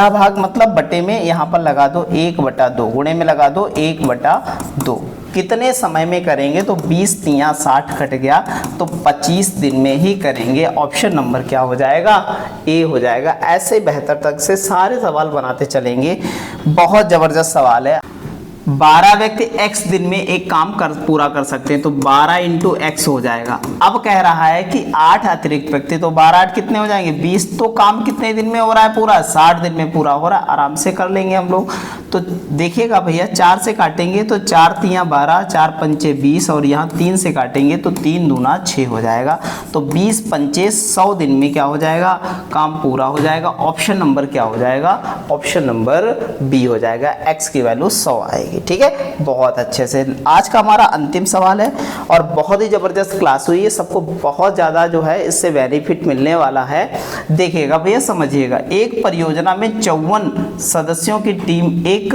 भाग मतलब बटे में यहाँ पर लगा दो 1/2, गुणे में लगा दो 1/2। कितने समय में करेंगे, तो 20 तियाँ 60 कट गया, तो 25 दिन में ही करेंगे। ऑप्शन नंबर क्या हो जाएगा, ए हो जाएगा। ऐसे बेहतर तक से सारे सवाल बनाते चलेंगे। बहुत ज़बरदस्त सवाल है। 12 व्यक्ति x दिन में एक काम पूरा कर सकते हैं, तो 12 इंटू x हो जाएगा। अब कह रहा है कि 8 अतिरिक्त व्यक्ति, तो 12 8 कितने हो जाएंगे 20, तो काम कितने दिन में हो रहा है पूरा, 60 दिन में पूरा हो रहा है। आराम से कर लेंगे हम लोग। तो देखिएगा भैया, 4 से काटेंगे तो 4 तियाँ 12, 4 पंचे 20, और यहाँ 3 से काटेंगे तो 3 दूना 6 हो जाएगा। तो 20 पंचे 100 दिन में क्या हो जाएगा, काम पूरा हो जाएगा। ऑप्शन नंबर क्या हो जाएगा, ऑप्शन नंबर बी हो जाएगा। x की वैल्यू 100 आएगी। ठीक है, बहुत अच्छे से। आज का हमारा अंतिम सवाल है और बहुत ही जबरदस्त क्लास हुई है, सबको बहुत ज़्यादा जो है इससे बेनिफिट मिलने वाला है। देखिएगा भैया, समझिएगा। एक परियोजना में 54 सदस्यों की टीम एक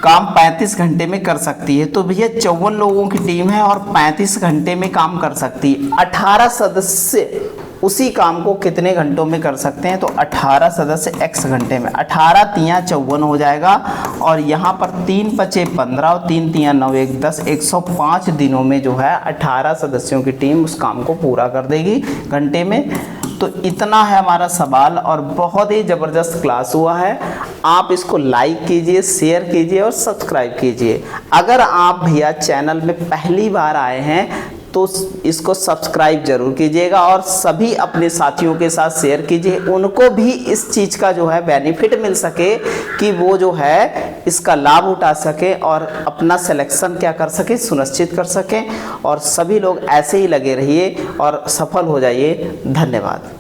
काम 35 घंटे में कर सकती है। तो भैया 54 लोगों की टीम है और 35 घंटे में काम कर सकती है। 18 सदस्य उसी काम को कितने घंटों में कर सकते हैं, तो 18 सदस्य x घंटे में, 18 तियाँ 54 हो जाएगा, और यहाँ पर 3 पचे 15 और 3 तियाँ 9 1 10, 105 दिनों में जो है 18 सदस्यों की टीम उस काम को पूरा कर देगी घंटे में। तो इतना है हमारा सवाल और बहुत ही ज़बरदस्त क्लास हुआ है। आप इसको लाइक कीजिए, शेयर कीजिए और सब्सक्राइब कीजिए। अगर आप भैया चैनल में पहली बार आए हैं तो इसको सब्सक्राइब जरूर कीजिएगा और सभी अपने साथियों के साथ शेयर कीजिए, उनको भी इस चीज़ का जो है बेनिफिट मिल सके कि वो जो है इसका लाभ उठा सके और अपना सिलेक्शन क्या कर सके, सुनिश्चित कर सकें। और सभी लोग ऐसे ही लगे रहिए और सफल हो जाइए। धन्यवाद।